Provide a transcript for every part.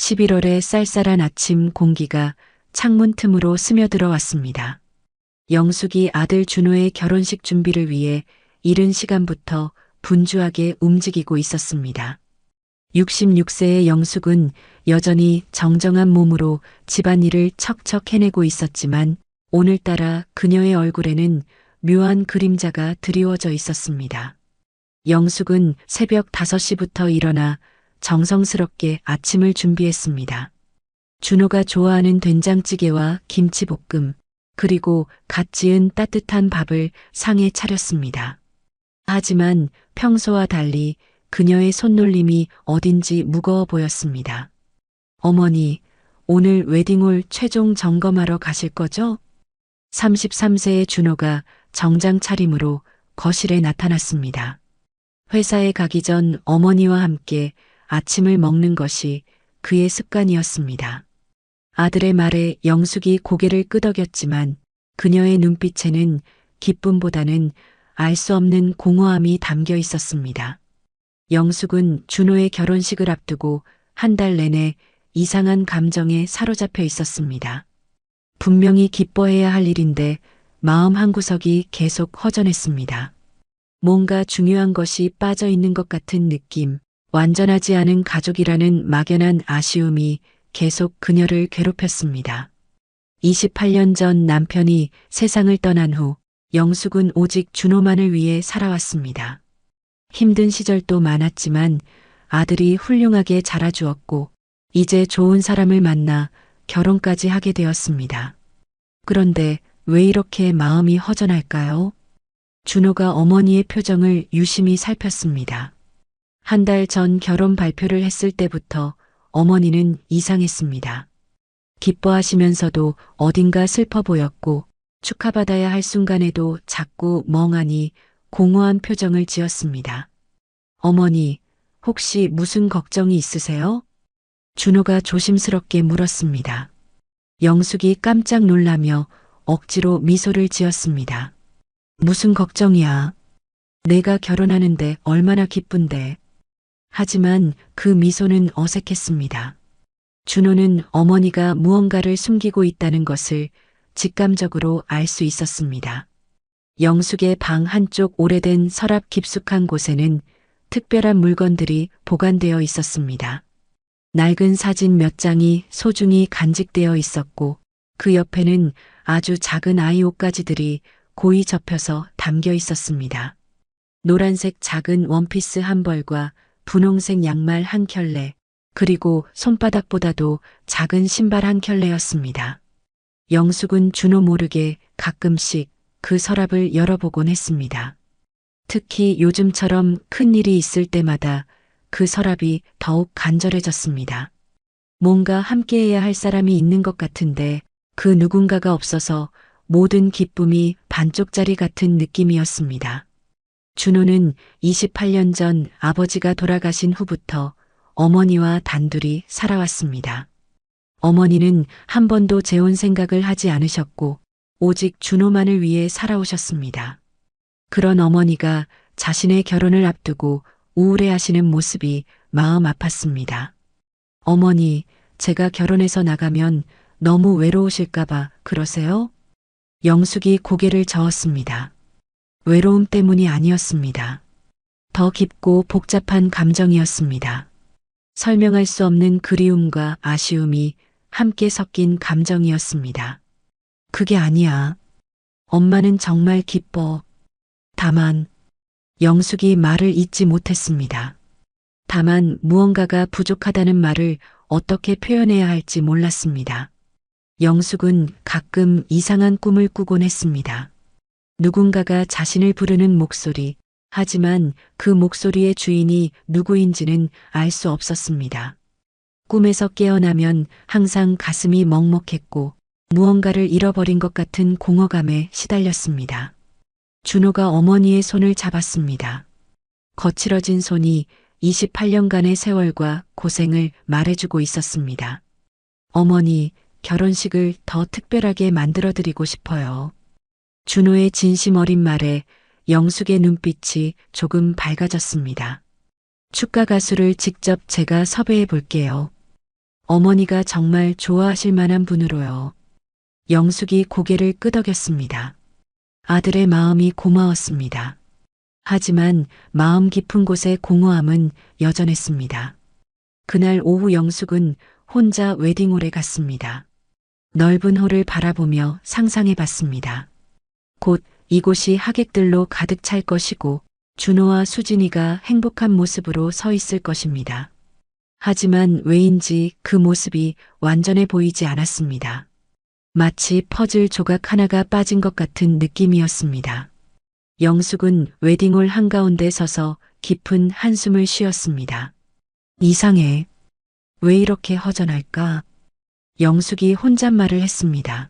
11월의 쌀쌀한 아침 공기가 창문 틈으로 스며들어 왔습니다. 영숙이 아들 준호의 결혼식 준비를 위해 이른 시간부터 분주하게 움직이고 있었습니다. 66세의 영숙은 여전히 정정한 몸으로 집안일을 척척 해내고 있었지만 오늘따라 그녀의 얼굴에는 묘한 그림자가 드리워져 있었습니다. 영숙은 새벽 5시부터 일어나 정성스럽게 아침을 준비했습니다. 준호가 좋아하는 된장찌개와 김치볶음, 그리고 갓 지은 따뜻한 밥을 상에 차렸습니다. 하지만 평소와 달리 그녀의 손놀림이 어딘지 무거워 보였습니다. 어머니, 오늘 웨딩홀 최종 점검하러 가실 거죠? 33세의 준호가 정장 차림으로 거실에 나타났습니다. 회사에 가기 전 어머니와 함께 아침을 먹는 것이 그의 습관이었습니다. 아들의 말에 영숙이 고개를 끄덕였지만 그녀의 눈빛에는 기쁨보다는 알 수 없는 공허함이 담겨 있었습니다. 영숙은 준호의 결혼식을 앞두고 한 달 내내 이상한 감정에 사로잡혀 있었습니다. 분명히 기뻐해야 할 일인데 마음 한구석이 계속 허전했습니다. 뭔가 중요한 것이 빠져 있는 것 같은 느낌, 완전하지 않은 가족이라는 막연한 아쉬움이 계속 그녀를 괴롭혔습니다. 28년 전 남편이 세상을 떠난 후 영숙은 오직 준호만을 위해 살아왔습니다. 힘든 시절도 많았지만 아들이 훌륭하게 자라주었고 이제 좋은 사람을 만나 결혼까지 하게 되었습니다. 그런데 왜 이렇게 마음이 허전할까요? 준호가 어머니의 표정을 유심히 살폈습니다. 한 달 전 결혼 발표를 했을 때부터 어머니는 이상했습니다. 기뻐하시면서도 어딘가 슬퍼 보였고 축하받아야 할 순간에도 자꾸 멍하니 공허한 표정을 지었습니다. 어머니, 혹시 무슨 걱정이 있으세요? 준호가 조심스럽게 물었습니다. 영숙이 깜짝 놀라며 억지로 미소를 지었습니다. 무슨 걱정이야? 내가 결혼하는데 얼마나 기쁜데. 하지만 그 미소는 어색했습니다. 준호는 어머니가 무언가를 숨기고 있다는 것을 직감적으로 알 수 있었습니다. 영숙의 방 한쪽 오래된 서랍 깊숙한 곳에는 특별한 물건들이 보관되어 있었습니다. 낡은 사진 몇 장이 소중히 간직되어 있었고 그 옆에는 아주 작은 아이 옷가지들이 고이 접혀서 담겨 있었습니다. 노란색 작은 원피스 한 벌과 분홍색 양말 한 켤레, 그리고 손바닥보다도 작은 신발 한 켤레였습니다. 영숙은 준호 모르게 가끔씩 그 서랍을 열어보곤 했습니다. 특히 요즘처럼 큰 일이 있을 때마다 그 서랍이 더욱 간절해졌습니다. 뭔가 함께해야 할 사람이 있는 것 같은데 그 누군가가 없어서 모든 기쁨이 반쪽짜리 같은 느낌이었습니다. 준호는 28년 전 아버지가 돌아가신 후부터 어머니와 단둘이 살아왔습니다. 어머니는 한 번도 재혼 생각을 하지 않으셨고 오직 준호만을 위해 살아오셨습니다. 그런 어머니가 자신의 결혼을 앞두고 우울해하시는 모습이 마음 아팠습니다. 어머니, 제가 결혼해서 나가면 너무 외로우실까봐 그러세요? 영숙이 고개를 저었습니다. 외로움 때문이 아니었습니다. 더 깊고 복잡한 감정이었습니다. 설명할 수 없는 그리움과 아쉬움이 함께 섞인 감정이었습니다. 그게 아니야. 엄마는 정말 기뻐. 다만, 영숙이 말을 잇지 못했습니다. 다만 무언가가 부족하다는 말을 어떻게 표현해야 할지 몰랐습니다. 영숙은 가끔 이상한 꿈을 꾸곤 했습니다. 누군가가 자신을 부르는 목소리, 하지만 그 목소리의 주인이 누구인지는 알 수 없었습니다. 꿈에서 깨어나면 항상 가슴이 먹먹했고 무언가를 잃어버린 것 같은 공허감에 시달렸습니다. 준호가 어머니의 손을 잡았습니다. 거칠어진 손이 28년간의 세월과 고생을 말해주고 있었습니다. 어머니, 결혼식을 더 특별하게 만들어드리고 싶어요. 준호의 진심 어린 말에 영숙의 눈빛이 조금 밝아졌습니다. 축가 가수를 직접 제가 섭외해 볼게요. 어머니가 정말 좋아하실 만한 분으로요. 영숙이 고개를 끄덕였습니다. 아들의 마음이 고마웠습니다. 하지만 마음 깊은 곳의 공허함은 여전했습니다. 그날 오후 영숙은 혼자 웨딩홀에 갔습니다. 넓은 홀을 바라보며 상상해 봤습니다. 곧 이곳이 하객들로 가득 찰 것이고 준호와 수진이가 행복한 모습으로 서 있을 것입니다. 하지만 왜인지 그 모습이 완전해 보이지 않았습니다. 마치 퍼즐 조각 하나가 빠진 것 같은 느낌이었습니다. 영숙은 웨딩홀 한가운데 서서 깊은 한숨을 쉬었습니다. 이상해. 왜 이렇게 허전할까? 영숙이 혼잣말을 했습니다.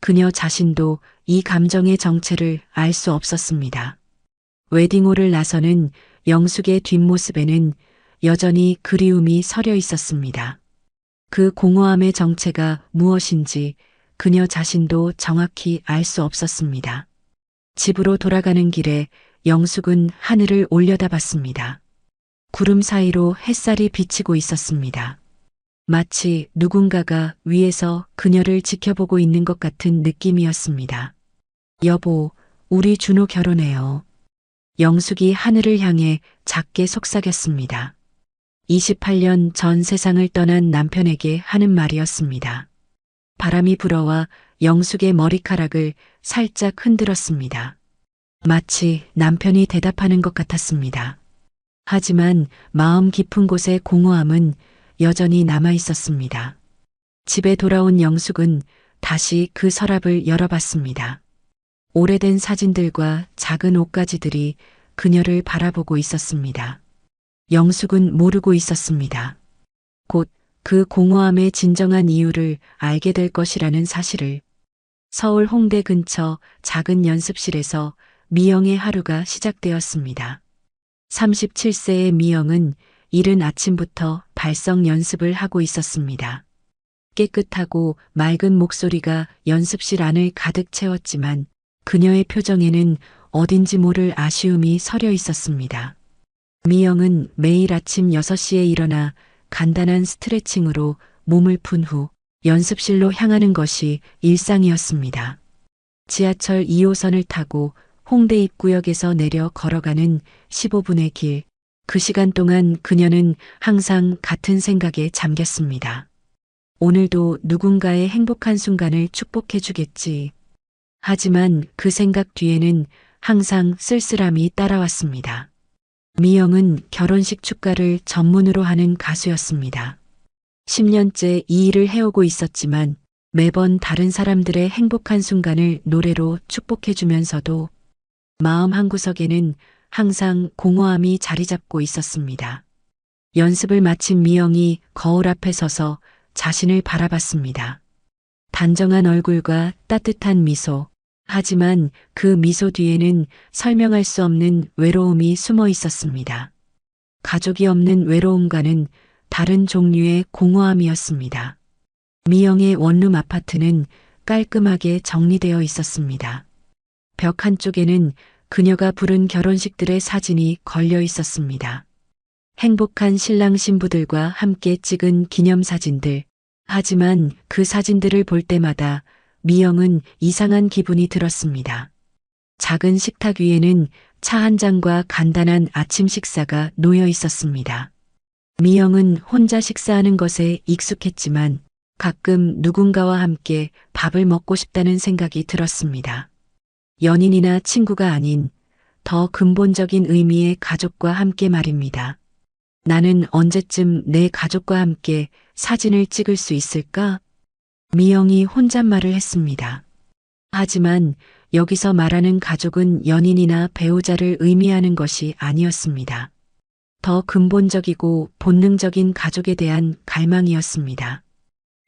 그녀 자신도 이 감정의 정체를 알 수 없었습니다. 웨딩홀을 나서는 영숙의 뒷모습에는 여전히 그리움이 서려 있었습니다. 그 공허함의 정체가 무엇인지 그녀 자신도 정확히 알 수 없었습니다. 집으로 돌아가는 길에 영숙은 하늘을 올려다봤습니다. 구름 사이로 햇살이 비치고 있었습니다. 마치 누군가가 위에서 그녀를 지켜보고 있는 것 같은 느낌이었습니다. 여보, 우리 준호 결혼해요. 영숙이 하늘을 향해 작게 속삭였습니다. 28년 전 세상을 떠난 남편에게 하는 말이었습니다. 바람이 불어와 영숙의 머리카락을 살짝 흔들었습니다. 마치 남편이 대답하는 것 같았습니다. 하지만 마음 깊은 곳의 공허함은 여전히 남아 있었습니다. 집에 돌아온 영숙은 다시 그 서랍을 열어봤습니다. 오래된 사진들과 작은 옷가지들이 그녀를 바라보고 있었습니다. 영숙은 모르고 있었습니다. 곧 그 공허함의 진정한 이유를 알게 될 것이라는 사실을. 서울 홍대 근처 작은 연습실에서 미영의 하루가 시작되었습니다. 37세의 미영은 이른 아침부터 발성 연습을 하고 있었습니다. 깨끗하고 맑은 목소리가 연습실 안을 가득 채웠지만 그녀의 표정에는 어딘지 모를 아쉬움이 서려 있었습니다. 미영은 매일 아침 6시에 일어나 간단한 스트레칭으로 몸을 푼 후 연습실로 향하는 것이 일상이었습니다. 지하철 2호선을 타고 홍대 입구역에서 내려 걸어가는 15분의 길. 그 시간 동안 그녀는 항상 같은 생각에 잠겼습니다. 오늘도 누군가의 행복한 순간을 축복해 주겠지. 하지만 그 생각 뒤에는 항상 쓸쓸함이 따라왔습니다. 미영은 결혼식 축가를 전문으로 하는 가수였습니다. 10년째 이 일을 해오고 있었지만 매번 다른 사람들의 행복한 순간을 노래로 축복해 주면서도 마음 한구석에는 항상 공허함이 자리 잡고 있었습니다. 연습을 마친 미영이 거울 앞에 서서 자신을 바라봤습니다. 단정한 얼굴과 따뜻한 미소. 하지만 그 미소 뒤에는 설명할 수 없는 외로움이 숨어 있었습니다. 가족이 없는 외로움과는 다른 종류의 공허함이었습니다. 미영의 원룸 아파트는 깔끔하게 정리되어 있었습니다. 벽 한쪽에는 그녀가 부른 결혼식들의 사진이 걸려 있었습니다. 행복한 신랑 신부들과 함께 찍은 기념사진들. 하지만 그 사진들을 볼 때마다 미영은 이상한 기분이 들었습니다. 작은 식탁 위에는 차 한 잔과 간단한 아침 식사가 놓여 있었습니다. 미영은 혼자 식사하는 것에 익숙했지만 가끔 누군가와 함께 밥을 먹고 싶다는 생각이 들었습니다. 연인이나 친구가 아닌 더 근본적인 의미의 가족과 함께 말입니다. 나는 언제쯤 내 가족과 함께 사진을 찍을 수 있을까? 미영이 혼잣말을 했습니다. 하지만 여기서 말하는 가족은 연인이나 배우자를 의미하는 것이 아니었습니다. 더 근본적이고 본능적인 가족에 대한 갈망이었습니다.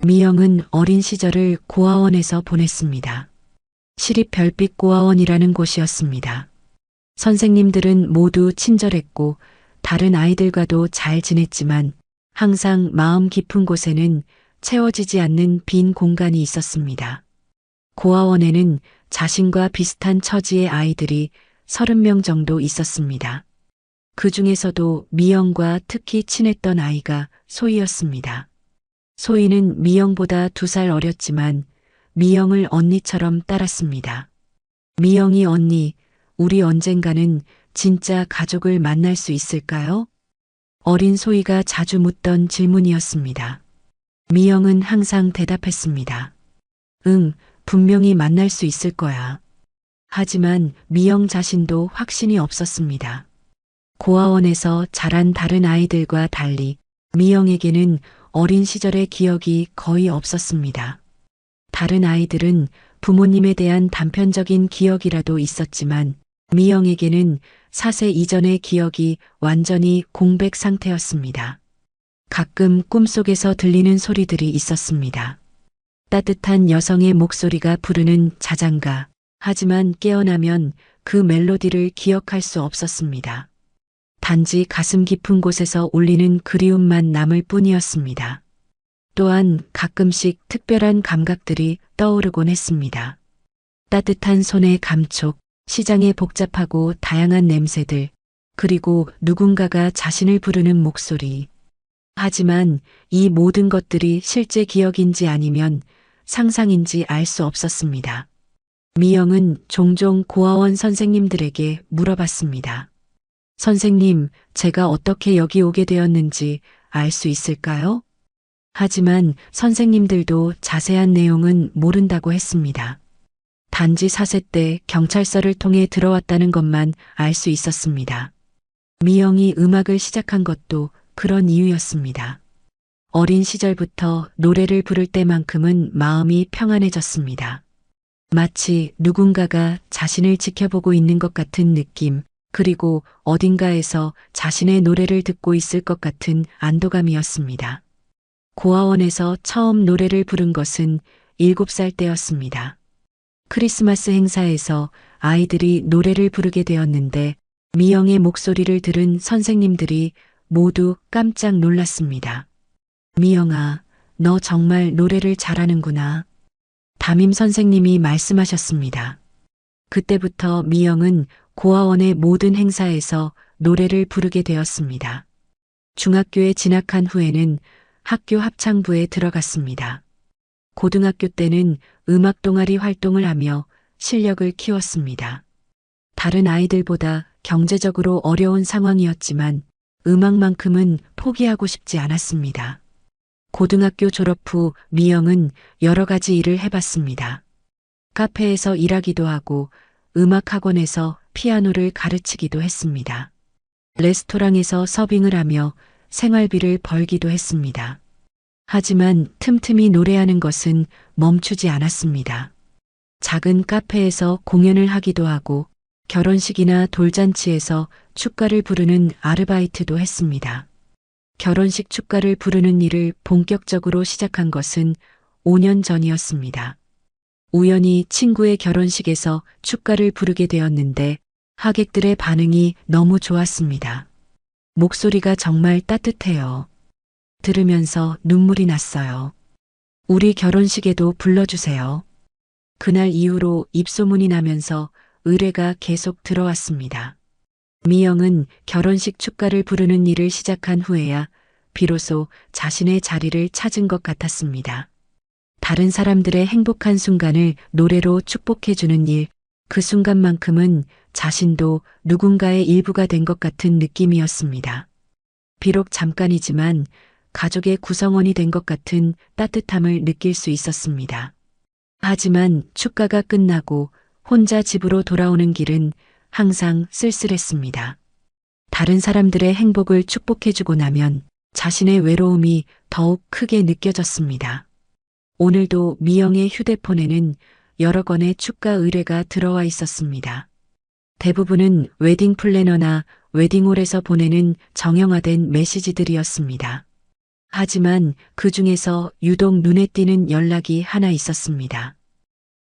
미영은 어린 시절을 고아원에서 보냈습니다. 시립 별빛 고아원이라는 곳이었습니다. 선생님들은 모두 친절했고 다른 아이들과도 잘 지냈지만 항상 마음 깊은 곳에는 채워지지 않는 빈 공간이 있었습니다. 고아원에는 자신과 비슷한 처지의 아이들이 30명 정도 있었습니다. 그 중에서도 미영과 특히 친했던 아이가 소희였습니다. 소희는 미영보다 2살 어렸지만 미영을 언니처럼 따랐습니다. 미영이 언니, 우리 언젠가는 진짜 가족을 만날 수 있을까요? 어린 소희가 자주 묻던 질문이었습니다. 미영은 항상 대답했습니다. 응, 분명히 만날 수 있을 거야. 하지만 미영 자신도 확신이 없었습니다. 고아원에서 자란 다른 아이들과 달리 미영에게는 어린 시절의 기억이 거의 없었습니다. 다른 아이들은 부모님에 대한 단편적인 기억이라도 있었지만 미영에게는 4세 이전의 기억이 완전히 공백 상태였습니다. 가끔 꿈속에서 들리는 소리들이 있었습니다. 따뜻한 여성의 목소리가 부르는 자장가. 하지만 깨어나면 그 멜로디를 기억할 수 없었습니다. 단지 가슴 깊은 곳에서 울리는 그리움만 남을 뿐이었습니다. 또한 가끔씩 특별한 감각들이 떠오르곤 했습니다. 따뜻한 손의 감촉, 시장의 복잡하고 다양한 냄새들, 그리고 누군가가 자신을 부르는 목소리. 하지만 이 모든 것들이 실제 기억인지 아니면 상상인지 알 수 없었습니다. 미영은 종종 고아원 선생님들에게 물어봤습니다. 선생님, 제가 어떻게 여기 오게 되었는지 알 수 있을까요? 하지만 선생님들도 자세한 내용은 모른다고 했습니다. 단지 4세 때 경찰서를 통해 들어왔다는 것만 알 수 있었습니다. 미영이 음악을 시작한 것도 그런 이유였습니다. 어린 시절부터 노래를 부를 때만큼은 마음이 평안해졌습니다. 마치 누군가가 자신을 지켜보고 있는 것 같은 느낌, 그리고 어딘가에서 자신의 노래를 듣고 있을 것 같은 안도감이었습니다. 고아원에서 처음 노래를 부른 것은 7살 때였습니다. 크리스마스 행사에서 아이들이 노래를 부르게 되었는데 미영의 목소리를 들은 선생님들이 모두 깜짝 놀랐습니다. 미영아, 너 정말 노래를 잘하는구나. 담임 선생님이 말씀하셨습니다. 그때부터 미영은 고아원의 모든 행사에서 노래를 부르게 되었습니다. 중학교에 진학한 후에는 학교 합창부에 들어갔습니다. 고등학교 때는 음악 동아리 활동을 하며 실력을 키웠습니다. 다른 아이들보다 경제적으로 어려운 상황이었지만 음악만큼은 포기하고 싶지 않았습니다. 고등학교 졸업 후 미영은 여러 가지 일을 해봤습니다. 카페에서 일하기도 하고 음악학원에서 피아노를 가르치기도 했습니다. 레스토랑에서 서빙을 하며 생활비를 벌기도 했습니다. 하지만 틈틈이 노래하는 것은 멈추지 않았습니다. 작은 카페에서 공연을 하기도 하고 결혼식이나 돌잔치에서 축가를 부르는 아르바이트도 했습니다. 결혼식 축가를 부르는 일을 본격적으로 시작한 것은 5년 전이었습니다. 우연히 친구의 결혼식에서 축가를 부르게 되었는데 하객들의 반응이 너무 좋았습니다. 목소리가 정말 따뜻해요. 들으면서 눈물이 났어요. 우리 결혼식에도 불러주세요. 그날 이후로 입소문이 나면서 의뢰가 계속 들어왔습니다. 미영은 결혼식 축가를 부르는 일을 시작한 후에야 비로소 자신의 자리를 찾은 것 같았습니다. 다른 사람들의 행복한 순간을 노래로 축복해주는 일, 그 순간만큼은 자신도 누군가의 일부가 된 것 같은 느낌이었습니다. 비록 잠깐이지만 가족의 구성원이 된 것 같은 따뜻함을 느낄 수 있었습니다. 하지만 축가가 끝나고 혼자 집으로 돌아오는 길은 항상 쓸쓸했습니다. 다른 사람들의 행복을 축복해주고 나면 자신의 외로움이 더욱 크게 느껴졌습니다. 오늘도 미영의 휴대폰에는 여러 건의 축가 의뢰가 들어와 있었습니다. 대부분은 웨딩 플래너나 웨딩홀에서 보내는 정형화된 메시지들이었습니다. 하지만 그 중에서 유독 눈에 띄는 연락이 하나 있었습니다.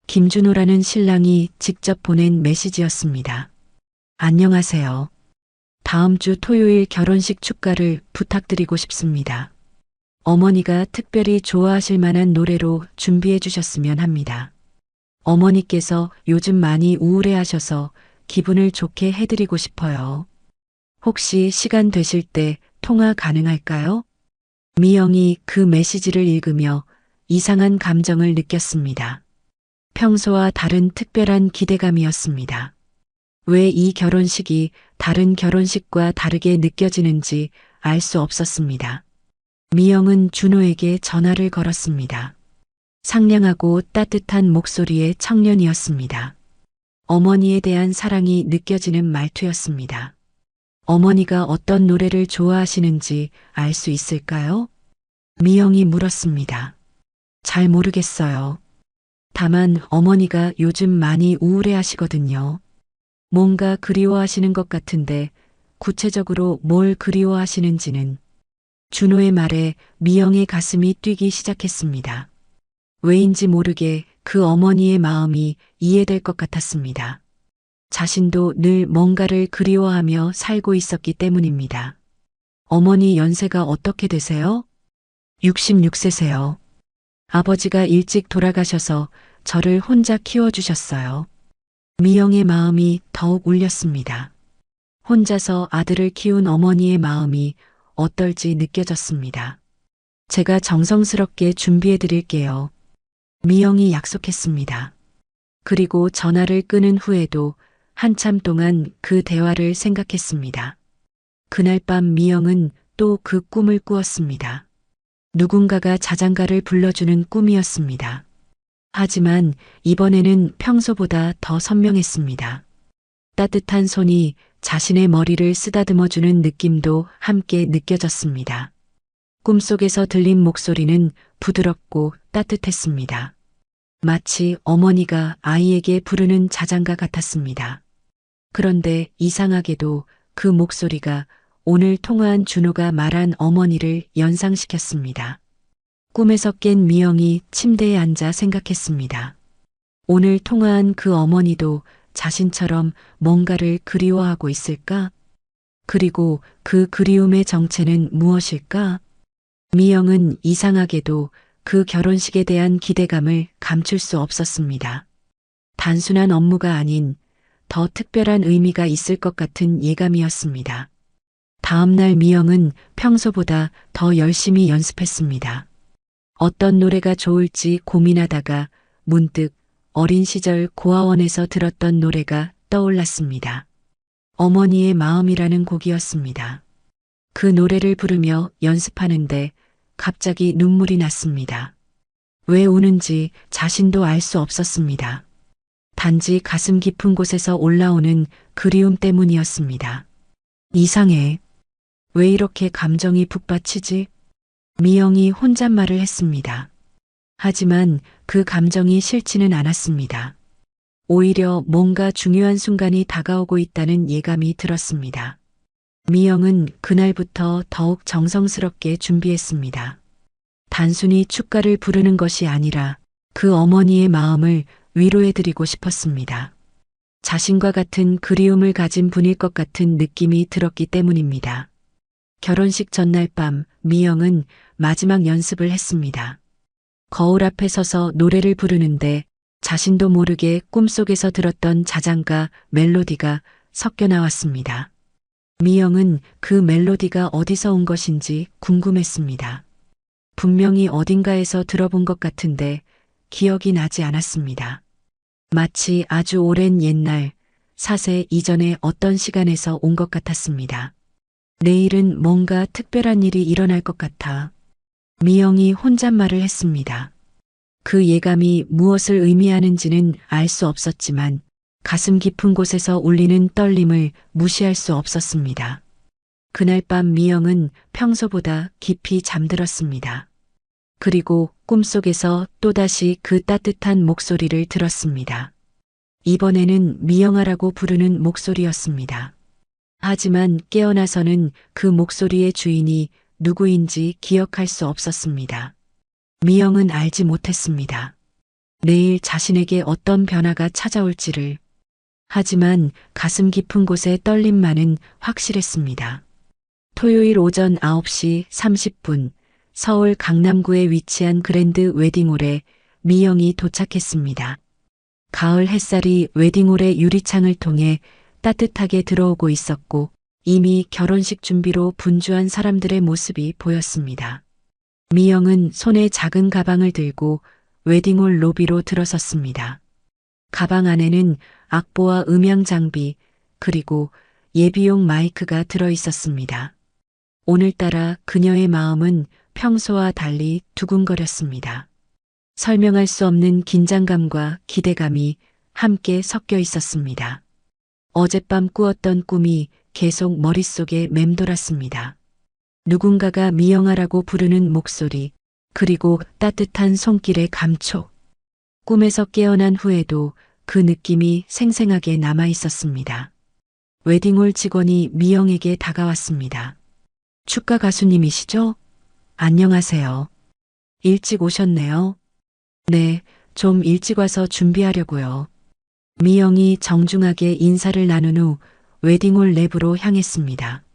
김준호라는 신랑이 직접 보낸 메시지였습니다. 안녕하세요. 다음 주 토요일 결혼식 축가를 부탁드리고 싶습니다. 어머니가 특별히 좋아하실 만한 노래로 준비해 주셨으면 합니다. 어머니께서 요즘 많이 우울해하셔서 기분을 좋게 해드리고 싶어요. 혹시 시간 되실 때 통화 가능할까요? 미영이 그 메시지를 읽으며 이상한 감정을 느꼈습니다. 평소와 다른 특별한 기대감이었습니다. 왜 이 결혼식이 다른 결혼식과 다르게 느껴지는지 알 수 없었습니다. 미영은 준호에게 전화를 걸었습니다. 상냥하고 따뜻한 목소리의 청년이었습니다. 어머니에 대한 사랑이 느껴지는 말투였습니다. 어머니가 어떤 노래를 좋아하시는지 알 수 있을까요? 미영이 물었습니다. 잘 모르겠어요. 다만 어머니가 요즘 많이 우울해 하시거든요. 뭔가 그리워하시는 것 같은데 구체적으로 뭘 그리워하시는지는. 준호의 말에 미영의 가슴이 뛰기 시작했습니다. 왜인지 모르게 그 어머니의 마음이 이해될 것 같았습니다. 자신도 늘 뭔가를 그리워하며 살고 있었기 때문입니다. 어머니 연세가 어떻게 되세요? 66세세요. 아버지가 일찍 돌아가셔서 저를 혼자 키워주셨어요. 미영의 마음이 더욱 울렸습니다. 혼자서 아들을 키운 어머니의 마음이 어떨지 느껴졌습니다. 제가 정성스럽게 준비해 드릴게요. 미영이 약속했습니다. 그리고 전화를 끊은 후에도 한참 동안 그 대화를 생각했습니다. 그날 밤 미영은 또 그 꿈을 꾸었습니다. 누군가가 자장가를 불러주는 꿈이었습니다. 하지만 이번에는 평소보다 더 선명했습니다. 따뜻한 손이 자신의 머리를 쓰다듬어주는 느낌도 함께 느껴졌습니다. 꿈속에서 들린 목소리는 부드럽고 따뜻했습니다. 마치 어머니가 아이에게 부르는 자장가 같았습니다. 그런데 이상하게도 그 목소리가 오늘 통화한 준호가 말한 어머니를 연상시켰습니다. 꿈에서 깬 미영이 침대에 앉아 생각했습니다. 오늘 통화한 그 어머니도 자신처럼 뭔가를 그리워하고 있을까? 그리고 그 그리움의 정체는 무엇일까? 미영은 이상하게도 그 결혼식에 대한 기대감을 감출 수 없었습니다. 단순한 업무가 아닌 더 특별한 의미가 있을 것 같은 예감이었습니다. 다음 날 미영은 평소보다 더 열심히 연습했습니다. 어떤 노래가 좋을지 고민하다가 문득 어린 시절 고아원에서 들었던 노래가 떠올랐습니다. 어머니의 마음이라는 곡이었습니다. 그 노래를 부르며 연습하는데 갑자기 눈물이 났습니다. 왜 우는지 자신도 알 수 없었습니다. 단지 가슴 깊은 곳에서 올라오는 그리움 때문이었습니다. 이상해. 왜 이렇게 감정이 북받치지? 미영이 혼잣말을 했습니다. 하지만 그 감정이 싫지는 않았습니다. 오히려 뭔가 중요한 순간이 다가오고 있다는 예감이 들었습니다. 미영은 그날부터 더욱 정성스럽게 준비했습니다. 단순히 축가를 부르는 것이 아니라 그 어머니의 마음을 위로해드리고 싶었습니다. 자신과 같은 그리움을 가진 분일 것 같은 느낌이 들었기 때문입니다. 결혼식 전날 밤 미영은 마지막 연습을 했습니다. 거울 앞에 서서 노래를 부르는데 자신도 모르게 꿈속에서 들었던 자장가 멜로디가 섞여 나왔습니다. 미영은 그 멜로디가 어디서 온 것인지 궁금했습니다. 분명히 어딘가에서 들어본 것 같은데 기억이 나지 않았습니다. 마치 아주 오랜 옛날, 사세 이전의 어떤 시간에서 온 것 같았습니다. 내일은 뭔가 특별한 일이 일어날 것 같아. 미영이 혼잣말을 했습니다. 그 예감이 무엇을 의미하는지는 알 수 없었지만 가슴 깊은 곳에서 울리는 떨림을 무시할 수 없었습니다. 그날 밤 미영은 평소보다 깊이 잠들었습니다. 그리고 꿈속에서 또다시 그 따뜻한 목소리를 들었습니다. 이번에는 미영아라고 부르는 목소리였습니다. 하지만 깨어나서는 그 목소리의 주인이 누구인지 기억할 수 없었습니다. 미영은 알지 못했습니다. 내일 자신에게 어떤 변화가 찾아올지를. 하지만 가슴 깊은 곳의 떨림만은 확실했습니다. 토요일 오전 9시 30분 서울 강남구에 위치한 그랜드 웨딩홀에 미영이 도착했습니다. 가을 햇살이 웨딩홀의 유리창을 통해 따뜻하게 들어오고 있었고 이미 결혼식 준비로 분주한 사람들의 모습이 보였습니다. 미영은 손에 작은 가방을 들고 웨딩홀 로비로 들어섰습니다. 가방 안에는 악보와 음향 장비, 그리고 예비용 마이크가 들어 있었습니다. 오늘따라 그녀의 마음은 평소와 달리 두근거렸습니다. 설명할 수 없는 긴장감과 기대감이 함께 섞여 있었습니다. 어젯밤 꾸었던 꿈이 계속 머릿속에 맴돌았습니다. 누군가가 미영아라고 부르는 목소리, 그리고 따뜻한 손길의 감촉. 꿈에서 깨어난 후에도 그 느낌이 생생하게 남아 있었습니다. 웨딩홀 직원이 미영에게 다가왔습니다. 축가 가수님이시죠? 안녕하세요. 일찍 오셨네요. 네, 좀 일찍 와서 준비하려고요. 미영이 정중하게 인사를 나눈 후 웨딩홀 내부로 향했습니다.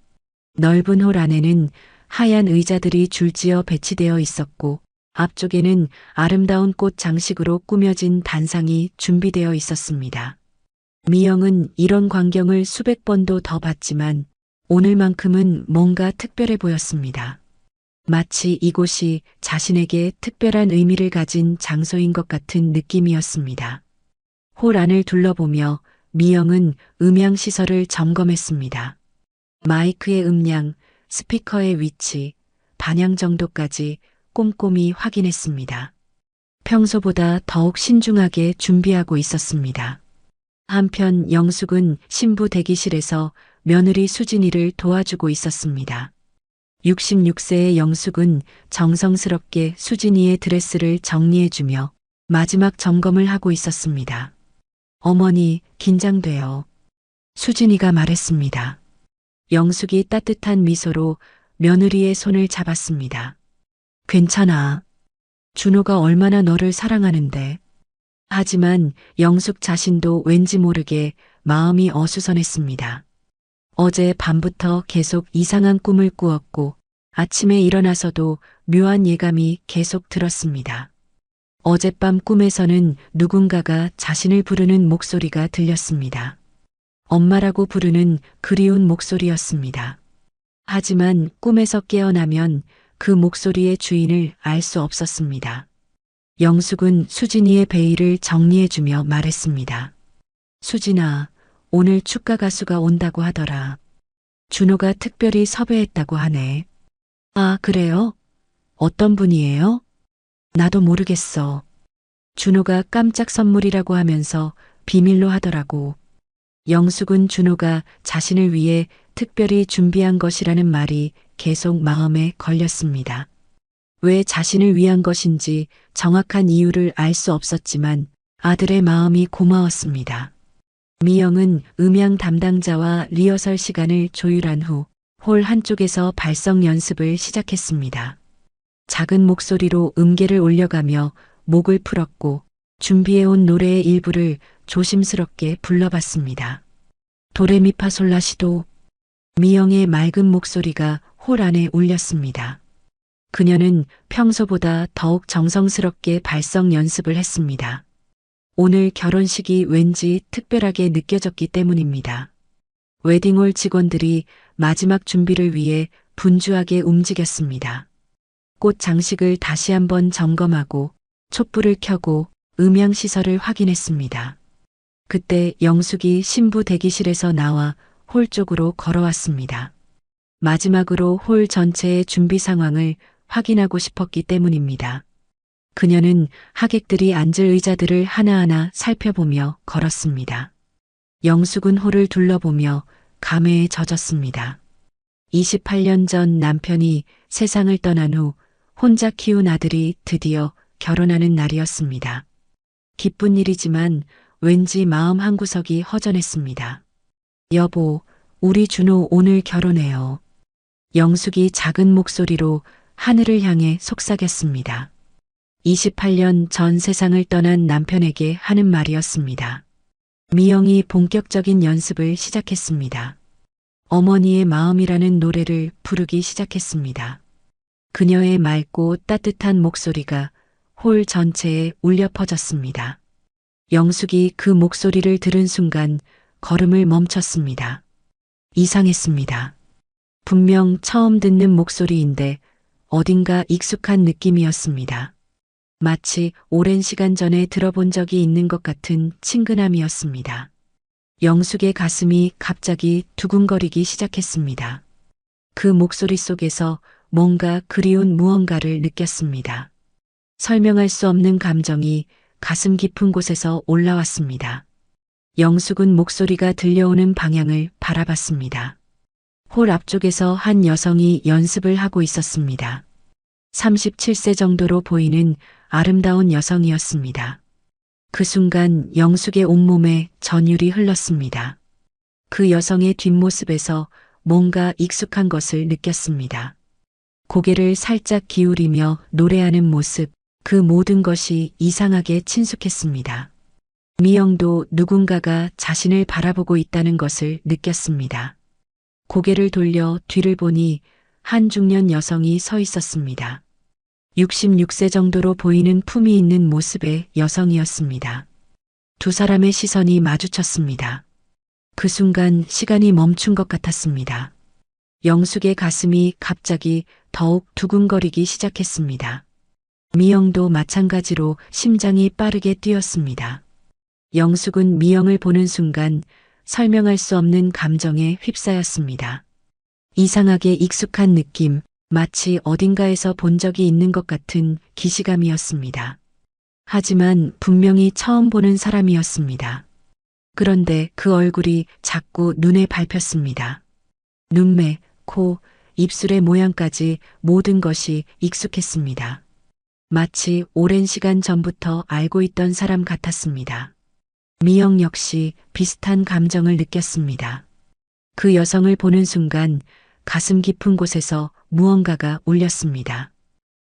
넓은 홀 안에는 하얀 의자들이 줄지어 배치되어 있었고 앞쪽에는 아름다운 꽃 장식으로 꾸며진 단상이 준비되어 있었습니다. 미영은 이런 광경을 수백 번도 더 봤지만 오늘만큼은 뭔가 특별해 보였습니다. 마치 이곳이 자신에게 특별한 의미를 가진 장소인 것 같은 느낌이었습니다. 홀 안을 둘러보며 미영은 음향 시설을 점검했습니다. 마이크의 음량, 스피커의 위치, 반향 정도까지 꼼꼼히 확인했습니다. 평소보다 더욱 신중하게 준비하고 있었습니다. 한편 영숙은 신부 대기실에서 며느리 수진이를 도와주고 있었습니다. 66세의 영숙은 정성스럽게 수진이의 드레스를 정리해주며 마지막 점검을 하고 있었습니다. 어머니, 긴장돼요. 수진이가 말했습니다. 영숙이 따뜻한 미소로 며느리의 손을 잡았습니다. 괜찮아. 준호가 얼마나 너를 사랑하는데. 하지만 영숙 자신도 왠지 모르게 마음이 어수선했습니다. 어제 밤부터 계속 이상한 꿈을 꾸었고 아침에 일어나서도 묘한 예감이 계속 들었습니다. 어젯밤 꿈에서는 누군가가 자신을 부르는 목소리가 들렸습니다. 엄마라고 부르는 그리운 목소리였습니다. 하지만 꿈에서 깨어나면 그 목소리의 주인을 알 수 없었습니다. 영숙은 수진이의 베일을 정리해주며 말했습니다. 수진아, 오늘 축가 가수가 온다고 하더라. 준호가 특별히 섭외했다고 하네. 아, 그래요? 어떤 분이에요? 나도 모르겠어. 준호가 깜짝 선물이라고 하면서 비밀로 하더라고. 영숙은 준호가 자신을 위해 특별히 준비한 것이라는 말이 계속 마음에 걸렸습니다. 왜 자신을 위한 것인지 정확한 이유를 알 수 없었지만 아들의 마음이 고마웠습니다. 미영은 음향 담당자와 리허설 시간을 조율한 후 홀 한쪽에서 발성 연습을 시작했습니다. 작은 목소리로 음계를 올려가며 목을 풀었고 준비해온 노래의 일부를 조심스럽게 불러봤습니다. 도레미파솔라시도. 미영의 맑은 목소리가 홀 안에 울렸습니다. 그녀는 평소보다 더욱 정성스럽게 발성 연습을 했습니다. 오늘 결혼식이 왠지 특별하게 느껴졌기 때문입니다. 웨딩홀 직원들이 마지막 준비를 위해 분주하게 움직였습니다. 꽃 장식을 다시 한번 점검하고 촛불을 켜고 음향 시설을 확인했습니다. 그때 영숙이 신부 대기실에서 나와 홀 쪽으로 걸어왔습니다. 마지막으로 홀 전체의 준비 상황을 확인하고 싶었기 때문입니다. 그녀는 하객들이 앉을 의자들을 하나하나 살펴보며 걸었습니다. 영숙은 홀을 둘러보며 감회에 젖었습니다. 28년 전 남편이 세상을 떠난 후 혼자 키운 아들이 드디어 결혼하는 날이었습니다. 기쁜 일이지만 왠지 마음 한구석이 허전했습니다. 여보, 우리 준호 오늘 결혼해요. 영숙이 작은 목소리로 하늘을 향해 속삭였습니다. 28년 전 세상을 떠난 남편에게 하는 말이었습니다. 미영이 본격적인 연습을 시작했습니다. 어머니의 마음이라는 노래를 부르기 시작했습니다. 그녀의 맑고 따뜻한 목소리가 홀 전체에 울려 퍼졌습니다. 영숙이 그 목소리를 들은 순간 걸음을 멈췄습니다. 이상했습니다. 분명 처음 듣는 목소리인데 어딘가 익숙한 느낌이었습니다. 마치 오랜 시간 전에 들어본 적이 있는 것 같은 친근함이었습니다. 영숙의 가슴이 갑자기 두근거리기 시작했습니다. 그 목소리 속에서 뭔가 그리운 무언가를 느꼈습니다. 설명할 수 없는 감정이 가슴 깊은 곳에서 올라왔습니다. 영숙은 목소리가 들려오는 방향을 바라봤습니다. 홀 앞쪽에서 한 여성이 연습을 하고 있었습니다. 37세 정도로 보이는 아름다운 여성이었습니다. 그 순간 영숙의 온몸에 전율이 흘렀습니다. 그 여성의 뒷모습에서 뭔가 익숙한 것을 느꼈습니다. 고개를 살짝 기울이며 노래하는 모습, 그 모든 것이 이상하게 친숙했습니다. 미영도 누군가가 자신을 바라보고 있다는 것을 느꼈습니다. 고개를 돌려 뒤를 보니 한 중년 여성이 서 있었습니다. 66세 정도로 보이는 품이 있는 모습의 여성이었습니다. 두 사람의 시선이 마주쳤습니다. 그 순간 시간이 멈춘 것 같았습니다. 영숙의 가슴이 갑자기 더욱 두근거리기 시작했습니다. 미영도 마찬가지로 심장이 빠르게 뛰었습니다. 영숙은 미영을 보는 순간 설명할 수 없는 감정에 휩싸였습니다. 이상하게 익숙한 느낌, 마치 어딘가에서 본 적이 있는 것 같은 기시감이었습니다. 하지만 분명히 처음 보는 사람이었습니다. 그런데 그 얼굴이 자꾸 눈에 밟혔습니다. 눈매, 코, 입술의 모양까지 모든 것이 익숙했습니다. 마치 오랜 시간 전부터 알고 있던 사람 같았습니다. 미영 역시 비슷한 감정을 느꼈습니다. 그 여성을 보는 순간 가슴 깊은 곳에서 무언가가 울렸습니다.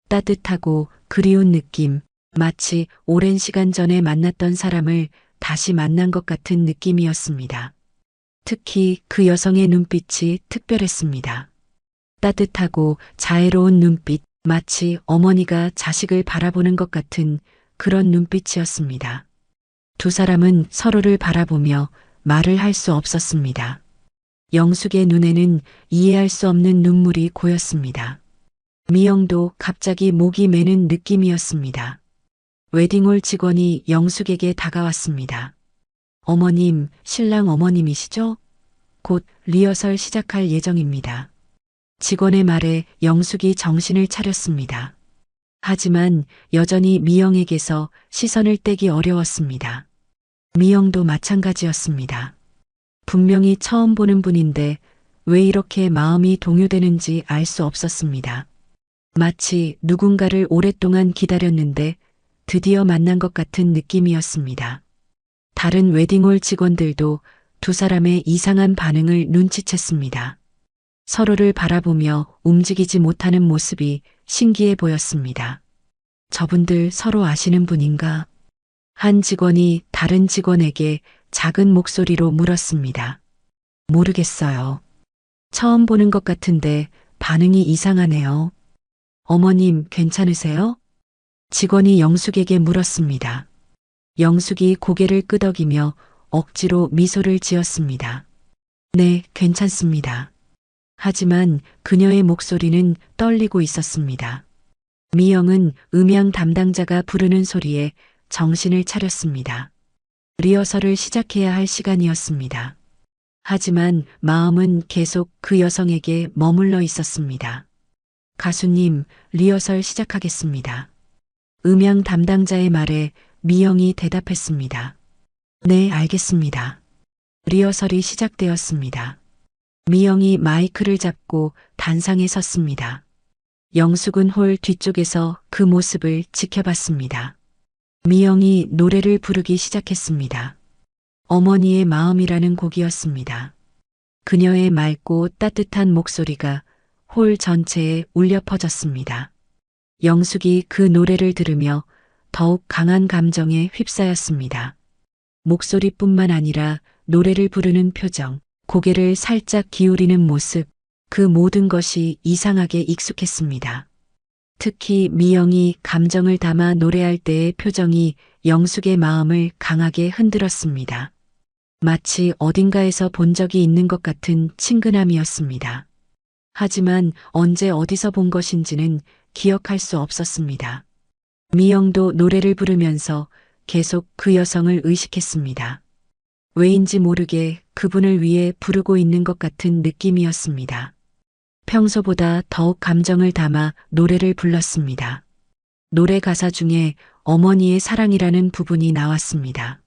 따뜻하고 그리운 느낌, 마치 오랜 시간 전에 만났던 사람을 다시 만난 것 같은 느낌이었습니다. 특히 그 여성의 눈빛이 특별했습니다. 따뜻하고 자애로운 눈빛, 마치 어머니가 자식을 바라보는 것 같은 그런 눈빛이었습니다. 두 사람은 서로를 바라보며 말을 할 수 없었습니다. 영숙의 눈에는 이해할 수 없는 눈물이 고였습니다. 미영도 갑자기 목이 메는 느낌이었습니다. 웨딩홀 직원이 영숙에게 다가왔습니다. 어머님, 신랑 어머님이시죠? 곧 리허설 시작할 예정입니다. 직원의 말에 영숙이 정신을 차렸습니다. 하지만 여전히 미영에게서 시선을 떼기 어려웠습니다. 미영도 마찬가지였습니다. 분명히 처음 보는 분인데 왜 이렇게 마음이 동요되는지 알 수 없었습니다. 마치 누군가를 오랫동안 기다렸는데 드디어 만난 것 같은 느낌이었습니다. 다른 웨딩홀 직원들도 두 사람의 이상한 반응을 눈치챘습니다. 서로를 바라보며 움직이지 못하는 모습이 신기해 보였습니다. 저분들 서로 아시는 분인가? 한 직원이 다른 직원에게 작은 목소리로 물었습니다. 모르겠어요. 처음 보는 것 같은데 반응이 이상하네요. 어머님 괜찮으세요? 직원이 영숙에게 물었습니다. 영숙이 고개를 끄덕이며 억지로 미소를 지었습니다. 네, 괜찮습니다. 하지만 그녀의 목소리는 떨리고 있었습니다. 미영은 음향 담당자가 부르는 소리에 정신을 차렸습니다. 리허설을 시작해야 할 시간이었습니다. 하지만 마음은 계속 그 여성에게 머물러 있었습니다. 가수님, 리허설 시작하겠습니다. 음향 담당자의 말에 미영이 대답했습니다. 네, 알겠습니다. 리허설이 시작되었습니다. 미영이 마이크를 잡고 단상에 섰습니다. 영숙은 홀 뒤쪽에서 그 모습을 지켜봤습니다. 미영이 노래를 부르기 시작했습니다. 어머니의 마음이라는 곡이었습니다. 그녀의 맑고 따뜻한 목소리가 홀 전체에 울려 퍼졌습니다. 영숙이 그 노래를 들으며 더욱 강한 감정에 휩싸였습니다. 목소리뿐만 아니라 노래를 부르는 표정, 고개를 살짝 기울이는 모습, 그 모든 것이 이상하게 익숙했습니다. 특히 미영이 감정을 담아 노래할 때의 표정이 영숙의 마음을 강하게 흔들었습니다. 마치 어딘가에서 본 적이 있는 것 같은 친근함이었습니다. 하지만 언제 어디서 본 것인지는 기억할 수 없었습니다. 미영도 노래를 부르면서 계속 그 여성을 의식했습니다. 왜인지 모르게 그분을 위해 부르고 있는 것 같은 느낌이었습니다. 평소보다 더욱 감정을 담아 노래를 불렀습니다. 노래 가사 중에 어머니의 사랑이라는 부분이 나왔습니다.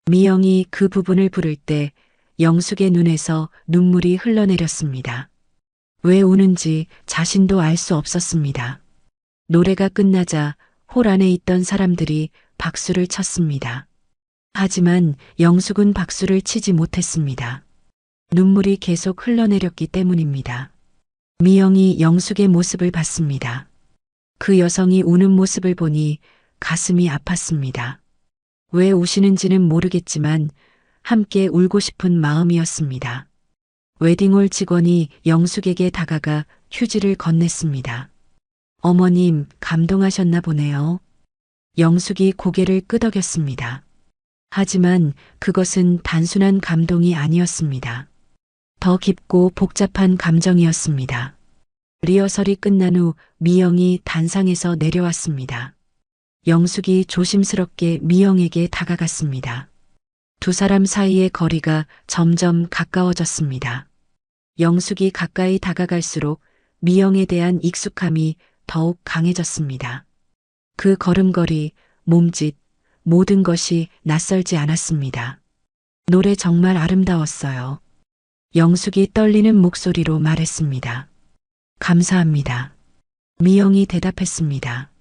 미영이 그 부분을 부를 때 영숙의 눈에서 눈물이 흘러내렸습니다. 왜 우는지 자신도 알 수 없었습니다. 노래가 끝나자 홀 안에 있던 사람들이 박수를 쳤습니다. 하지만 영숙은 박수를 치지 못했습니다. 눈물이 계속 흘러내렸기 때문입니다. 미영이 영숙의 모습을 봤습니다. 그 여성이 우는 모습을 보니 가슴이 아팠습니다. 왜 우시는지는 모르겠지만 함께 울고 싶은 마음이었습니다. 웨딩홀 직원이 영숙에게 다가가 휴지를 건넸습니다. 어머님, 감동하셨나 보네요. 영숙이 고개를 끄덕였습니다. 하지만 그것은 단순한 감동이 아니었습니다. 더 깊고 복잡한 감정이었습니다. 리허설이 끝난 후 미영이 단상에서 내려왔습니다. 영숙이 조심스럽게 미영에게 다가갔습니다. 두 사람 사이의 거리가 점점 가까워졌습니다. 영숙이 가까이 다가갈수록 미영에 대한 익숙함이 더욱 강해졌습니다. 그 걸음걸이, 몸짓, 모든 것이 낯설지 않았습니다. 노래 정말 아름다웠어요. 영숙이 떨리는 목소리로 말했습니다. 감사합니다. 미영이 대답했습니다.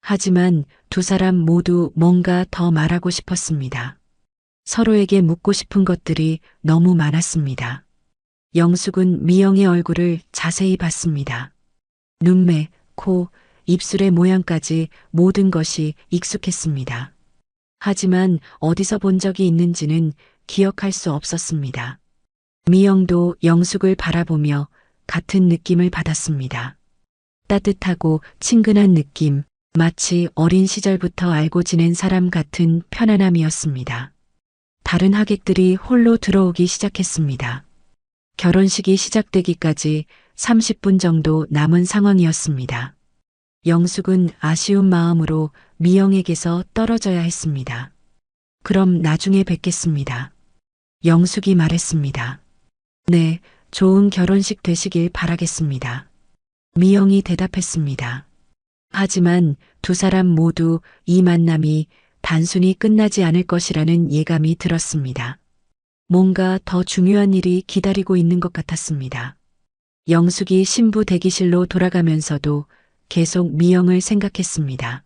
하지만 두 사람 모두 뭔가 더 말하고 싶었습니다. 서로에게 묻고 싶은 것들이 너무 많았습니다. 영숙은 미영의 얼굴을 자세히 봤습니다. 눈매, 코, 입술의 모양까지 모든 것이 익숙했습니다. 하지만 어디서 본 적이 있는지는 기억할 수 없었습니다. 미영도 영숙을 바라보며 같은 느낌을 받았습니다. 따뜻하고 친근한 느낌, 마치 어린 시절부터 알고 지낸 사람 같은 편안함이었습니다. 다른 하객들이 홀로 들어오기 시작했습니다. 결혼식이 시작되기까지 30분 정도 남은 상황이었습니다. 영숙은 아쉬운 마음으로 미영에게서 떨어져야 했습니다. 그럼 나중에 뵙겠습니다. 영숙이 말했습니다. 네, 좋은 결혼식 되시길 바라겠습니다. 미영이 대답했습니다. 하지만 두 사람 모두 이 만남이 단순히 끝나지 않을 것이라는 예감이 들었습니다. 뭔가 더 중요한 일이 기다리고 있는 것 같았습니다. 영숙이 신부 대기실로 돌아가면서도 계속 미영을 생각했습니다.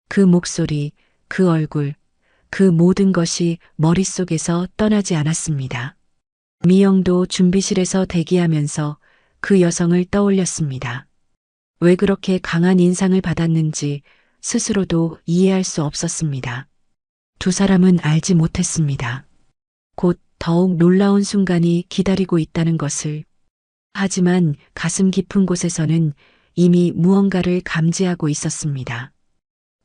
그 목소리, 그 얼굴, 그 모든 것이 머릿속에서 떠나지 않았습니다. 미영도 준비실에서 대기하면서 그 여성을 떠올렸습니다. 왜 그렇게 강한 인상을 받았는지 스스로도 이해할 수 없었습니다. 두 사람은 알지 못했습니다. 곧 더욱 놀라운 순간이 기다리고 있다는 것을. 하지만 가슴 깊은 곳에서는 이미 무언가를 감지하고 있었습니다.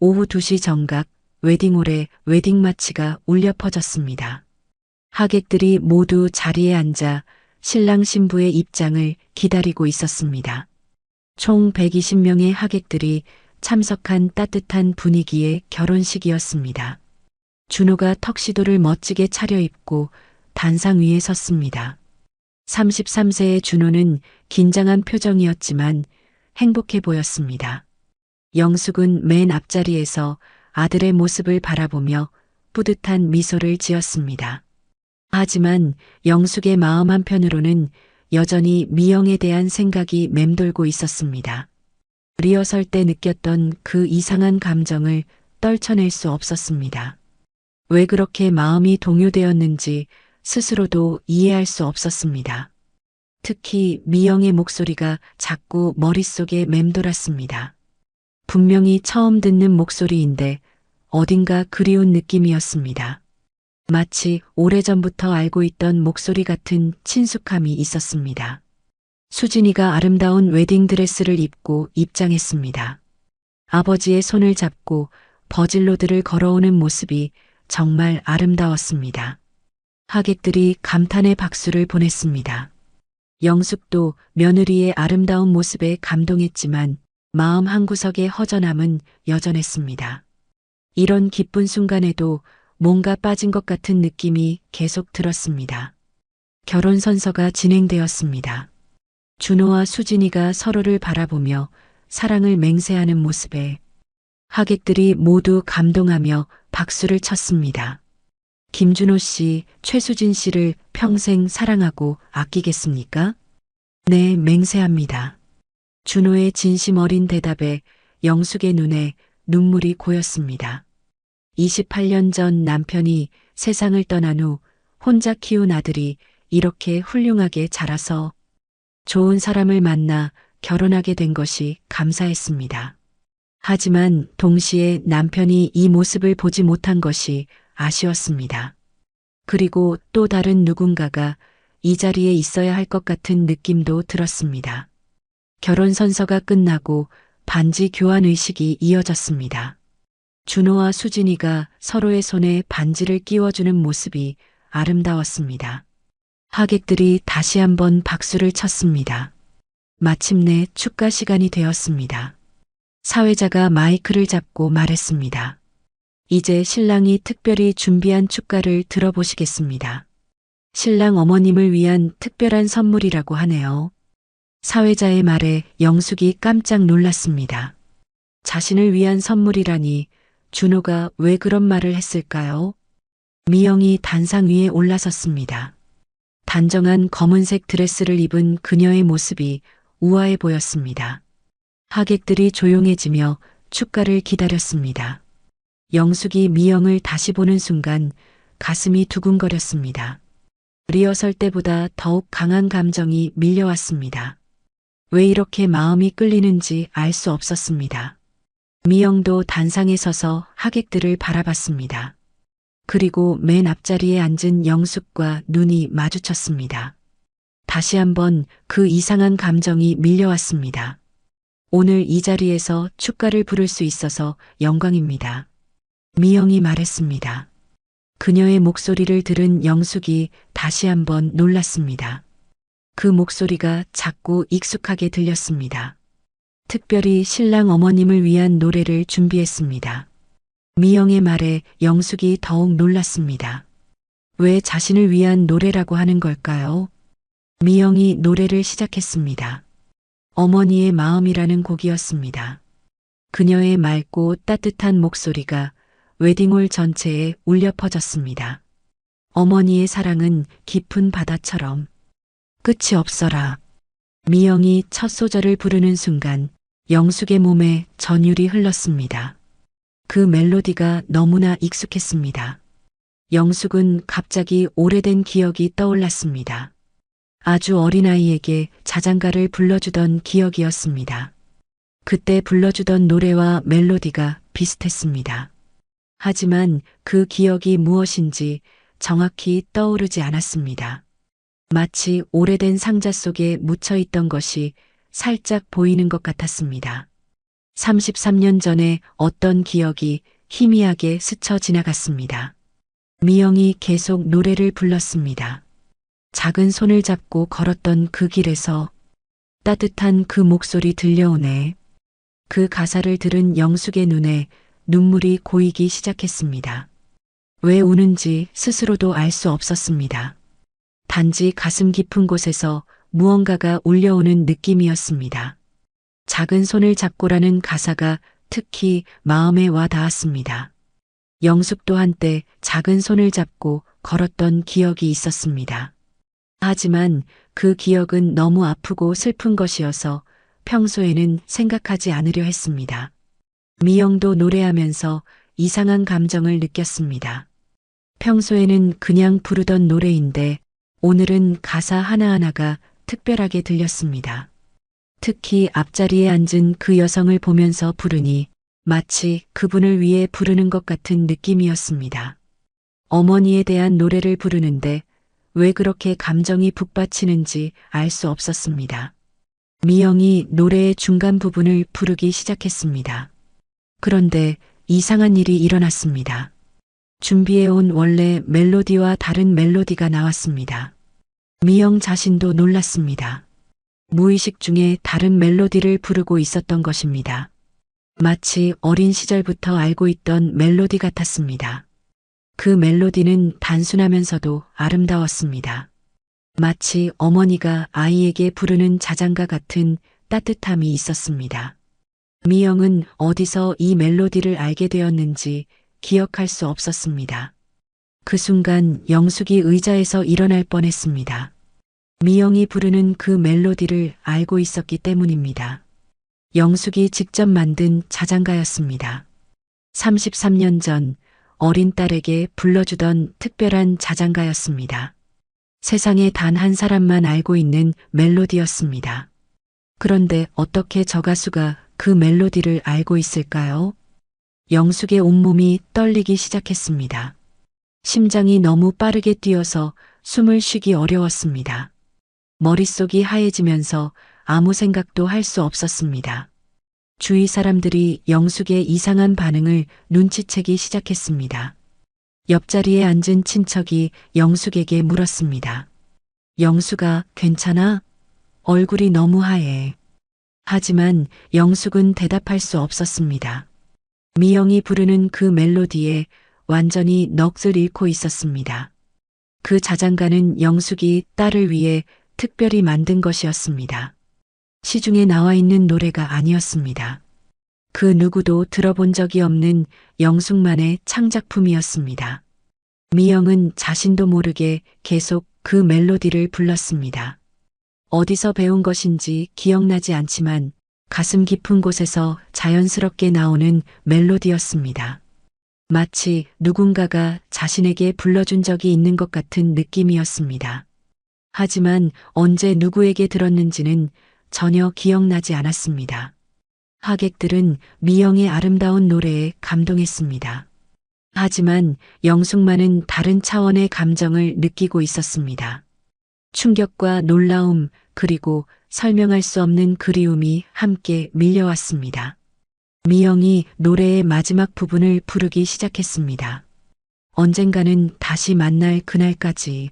오후 2시 정각 웨딩홀에 웨딩마치가 울려 퍼졌습니다. 하객들이 모두 자리에 앉아 신랑 신부의 입장을 기다리고 있었습니다. 총 120명의 하객들이 참석한 따뜻한 분위기의 결혼식이었습니다. 준호가 턱시도를 멋지게 차려입고 단상 위에 섰습니다. 33세의 준호는 긴장한 표정이었지만 행복해 보였습니다. 영숙은 맨 앞자리에서 아들의 모습을 바라보며 뿌듯한 미소를 지었습니다. 하지만 영숙의 마음 한편으로는 여전히 미영에 대한 생각이 맴돌고 있었습니다. 리허설 때 느꼈던 그 이상한 감정을 떨쳐낼 수 없었습니다. 왜 그렇게 마음이 동요되었는지 스스로도 이해할 수 없었습니다. 특히 미영의 목소리가 자꾸 머릿속에 맴돌았습니다. 분명히 처음 듣는 목소리인데 어딘가 그리운 느낌이었습니다. 마치 오래전부터 알고 있던 목소리 같은 친숙함이 있었습니다. 수진이가 아름다운 웨딩드레스를 입고 입장했습니다. 아버지의 손을 잡고 버질로드를 걸어오는 모습이 정말 아름다웠습니다. 하객들이 감탄의 박수를 보냈습니다. 영숙도 며느리의 아름다운 모습에 감동했지만 마음 한구석의 허전함은 여전했습니다. 이런 기쁜 순간에도 뭔가 빠진 것 같은 느낌이 계속 들었습니다. 결혼 선서가 진행되었습니다. 준호와 수진이가 서로를 바라보며 사랑을 맹세하는 모습에 하객들이 모두 감동하며 박수를 쳤습니다. 김준호 씨, 최수진 씨를 평생 사랑하고 아끼겠습니까? 네, 맹세합니다. 준호의 진심 어린 대답에 영숙의 눈에 눈물이 고였습니다. 28년 전 남편이 세상을 떠난 후 혼자 키운 아들이 이렇게 훌륭하게 자라서 좋은 사람을 만나 결혼하게 된 것이 감사했습니다. 하지만 동시에 남편이 이 모습을 보지 못한 것이 아쉬웠습니다. 그리고 또 다른 누군가가 이 자리에 있어야 할 것 같은 느낌도 들었습니다. 결혼 선서가 끝나고 반지 교환 의식이 이어졌습니다. 준호와 수진이가 서로의 손에 반지를 끼워주는 모습이 아름다웠습니다. 하객들이 다시 한번 박수를 쳤습니다. 마침내 축가 시간이 되었습니다. 사회자가 마이크를 잡고 말했습니다. 이제 신랑이 특별히 준비한 축가를 들어보시겠습니다. 신랑 어머님을 위한 특별한 선물이라고 하네요. 사회자의 말에 영숙이 깜짝 놀랐습니다. 자신을 위한 선물이라니 준호가 왜 그런 말을 했을까요? 미영이 단상 위에 올라섰습니다. 단정한 검은색 드레스를 입은 그녀의 모습이 우아해 보였습니다. 하객들이 조용해지며 축가를 기다렸습니다. 영숙이 미영을 다시 보는 순간 가슴이 두근거렸습니다. 리허설 때보다 더욱 강한 감정이 밀려왔습니다. 왜 이렇게 마음이 끌리는지 알 수 없었습니다. 미영도 단상에 서서 하객들을 바라봤습니다. 그리고 맨 앞자리에 앉은 영숙과 눈이 마주쳤습니다. 다시 한번 그 이상한 감정이 밀려왔습니다. 오늘 이 자리에서 축가를 부를 수 있어서 영광입니다. 미영이 말했습니다. 그녀의 목소리를 들은 영숙이 다시 한번 놀랐습니다. 그 목소리가 작고 익숙하게 들렸습니다. 특별히 신랑 어머님을 위한 노래를 준비했습니다. 미영의 말에 영숙이 더욱 놀랐습니다. 왜 자신을 위한 노래라고 하는 걸까요? 미영이 노래를 시작했습니다. 어머니의 마음이라는 곡이었습니다. 그녀의 맑고 따뜻한 목소리가 웨딩홀 전체에 울려 퍼졌습니다. 어머니의 사랑은 깊은 바다처럼 끝이 없어라. 미영이 첫 소절을 부르는 순간 영숙의 몸에 전율이 흘렀습니다. 그 멜로디가 너무나 익숙했습니다. 영숙은 갑자기 오래된 기억이 떠올랐습니다. 아주 어린아이에게 자장가를 불러주던 기억이었습니다. 그때 불러주던 노래와 멜로디가 비슷했습니다. 하지만 그 기억이 무엇인지 정확히 떠오르지 않았습니다. 마치 오래된 상자 속에 묻혀 있던 것이 살짝 보이는 것 같았습니다. 33년 전에 어떤 기억이 희미하게 스쳐 지나갔습니다. 미영이 계속 노래를 불렀습니다. 작은 손을 잡고 걸었던 그 길에서 따뜻한 그 목소리 들려오네. 그 가사를 들은 영숙의 눈에 눈물이 고이기 시작했습니다. 왜 우는지 스스로도 알 수 없었습니다. 단지 가슴 깊은 곳에서 무언가가 울려오는 느낌이었습니다. 작은 손을 잡고라는 가사가 특히 마음에 와 닿았습니다. 영숙도 한때 작은 손을 잡고 걸었던 기억이 있었습니다. 하지만 그 기억은 너무 아프고 슬픈 것이어서 평소에는 생각하지 않으려 했습니다. 미영도 노래하면서 이상한 감정을 느꼈습니다. 평소에는 그냥 부르던 노래인데 오늘은 가사 하나하나가 특별하게 들렸습니다. 특히 앞자리에 앉은 그 여성을 보면서 부르니 마치 그분을 위해 부르는 것 같은 느낌이었습니다. 어머니에 대한 노래를 부르는데 왜 그렇게 감정이 북받치는지 알 수 없었습니다. 미영이 노래의 중간 부분을 부르기 시작했습니다. 그런데 이상한 일이 일어났습니다. 준비해온 원래 멜로디와 다른 멜로디가 나왔습니다. 미영 자신도 놀랐습니다. 무의식 중에 다른 멜로디를 부르고 있었던 것입니다. 마치 어린 시절부터 알고 있던 멜로디 같았습니다. 그 멜로디는 단순하면서도 아름다웠습니다. 마치 어머니가 아이에게 부르는 자장가 같은 따뜻함이 있었습니다. 미영은 어디서 이 멜로디를 알게 되었는지 기억할 수 없었습니다. 그 순간 영숙이 의자에서 일어날 뻔했습니다. 미영이 부르는 그 멜로디를 알고 있었기 때문입니다. 영숙이 직접 만든 자장가였습니다. 33년 전 어린 딸에게 불러주던 특별한 자장가였습니다. 세상에 단 한 사람만 알고 있는 멜로디였습니다. 그런데 어떻게 저 가수가 그 멜로디를 알고 있을까요? 영숙의 온몸이 떨리기 시작했습니다. 심장이 너무 빠르게 뛰어서 숨을 쉬기 어려웠습니다. 머릿속이 하얘지면서 아무 생각도 할 수 없었습니다. 주위 사람들이 영숙의 이상한 반응을 눈치채기 시작했습니다. 옆자리에 앉은 친척이 영숙에게 물었습니다. 영숙아, 괜찮아? 얼굴이 너무 하얘. 하지만 영숙은 대답할 수 없었습니다. 미영이 부르는 그 멜로디에 완전히 넋을 잃고 있었습니다. 그 자장가는 영숙이 딸을 위해 특별히 만든 것이었습니다. 시중에 나와 있는 노래가 아니었습니다. 그 누구도 들어본 적이 없는 영숙만의 창작품이었습니다. 미영은 자신도 모르게 계속 그 멜로디를 불렀습니다. 어디서 배운 것인지 기억나지 않지만 가슴 깊은 곳에서 자연스럽게 나오는 멜로디였습니다. 마치 누군가가 자신에게 불러준 적이 있는 것 같은 느낌이었습니다. 하지만 언제 누구에게 들었는지는 전혀 기억나지 않았습니다. 하객들은 미영의 아름다운 노래에 감동했습니다. 하지만 영숙만은 다른 차원의 감정을 느끼고 있었습니다. 충격과 놀라움 그리고 설명할 수 없는 그리움이 함께 밀려왔습니다. 미영이 노래의 마지막 부분을 부르기 시작했습니다. 언젠가는 다시 만날 그날까지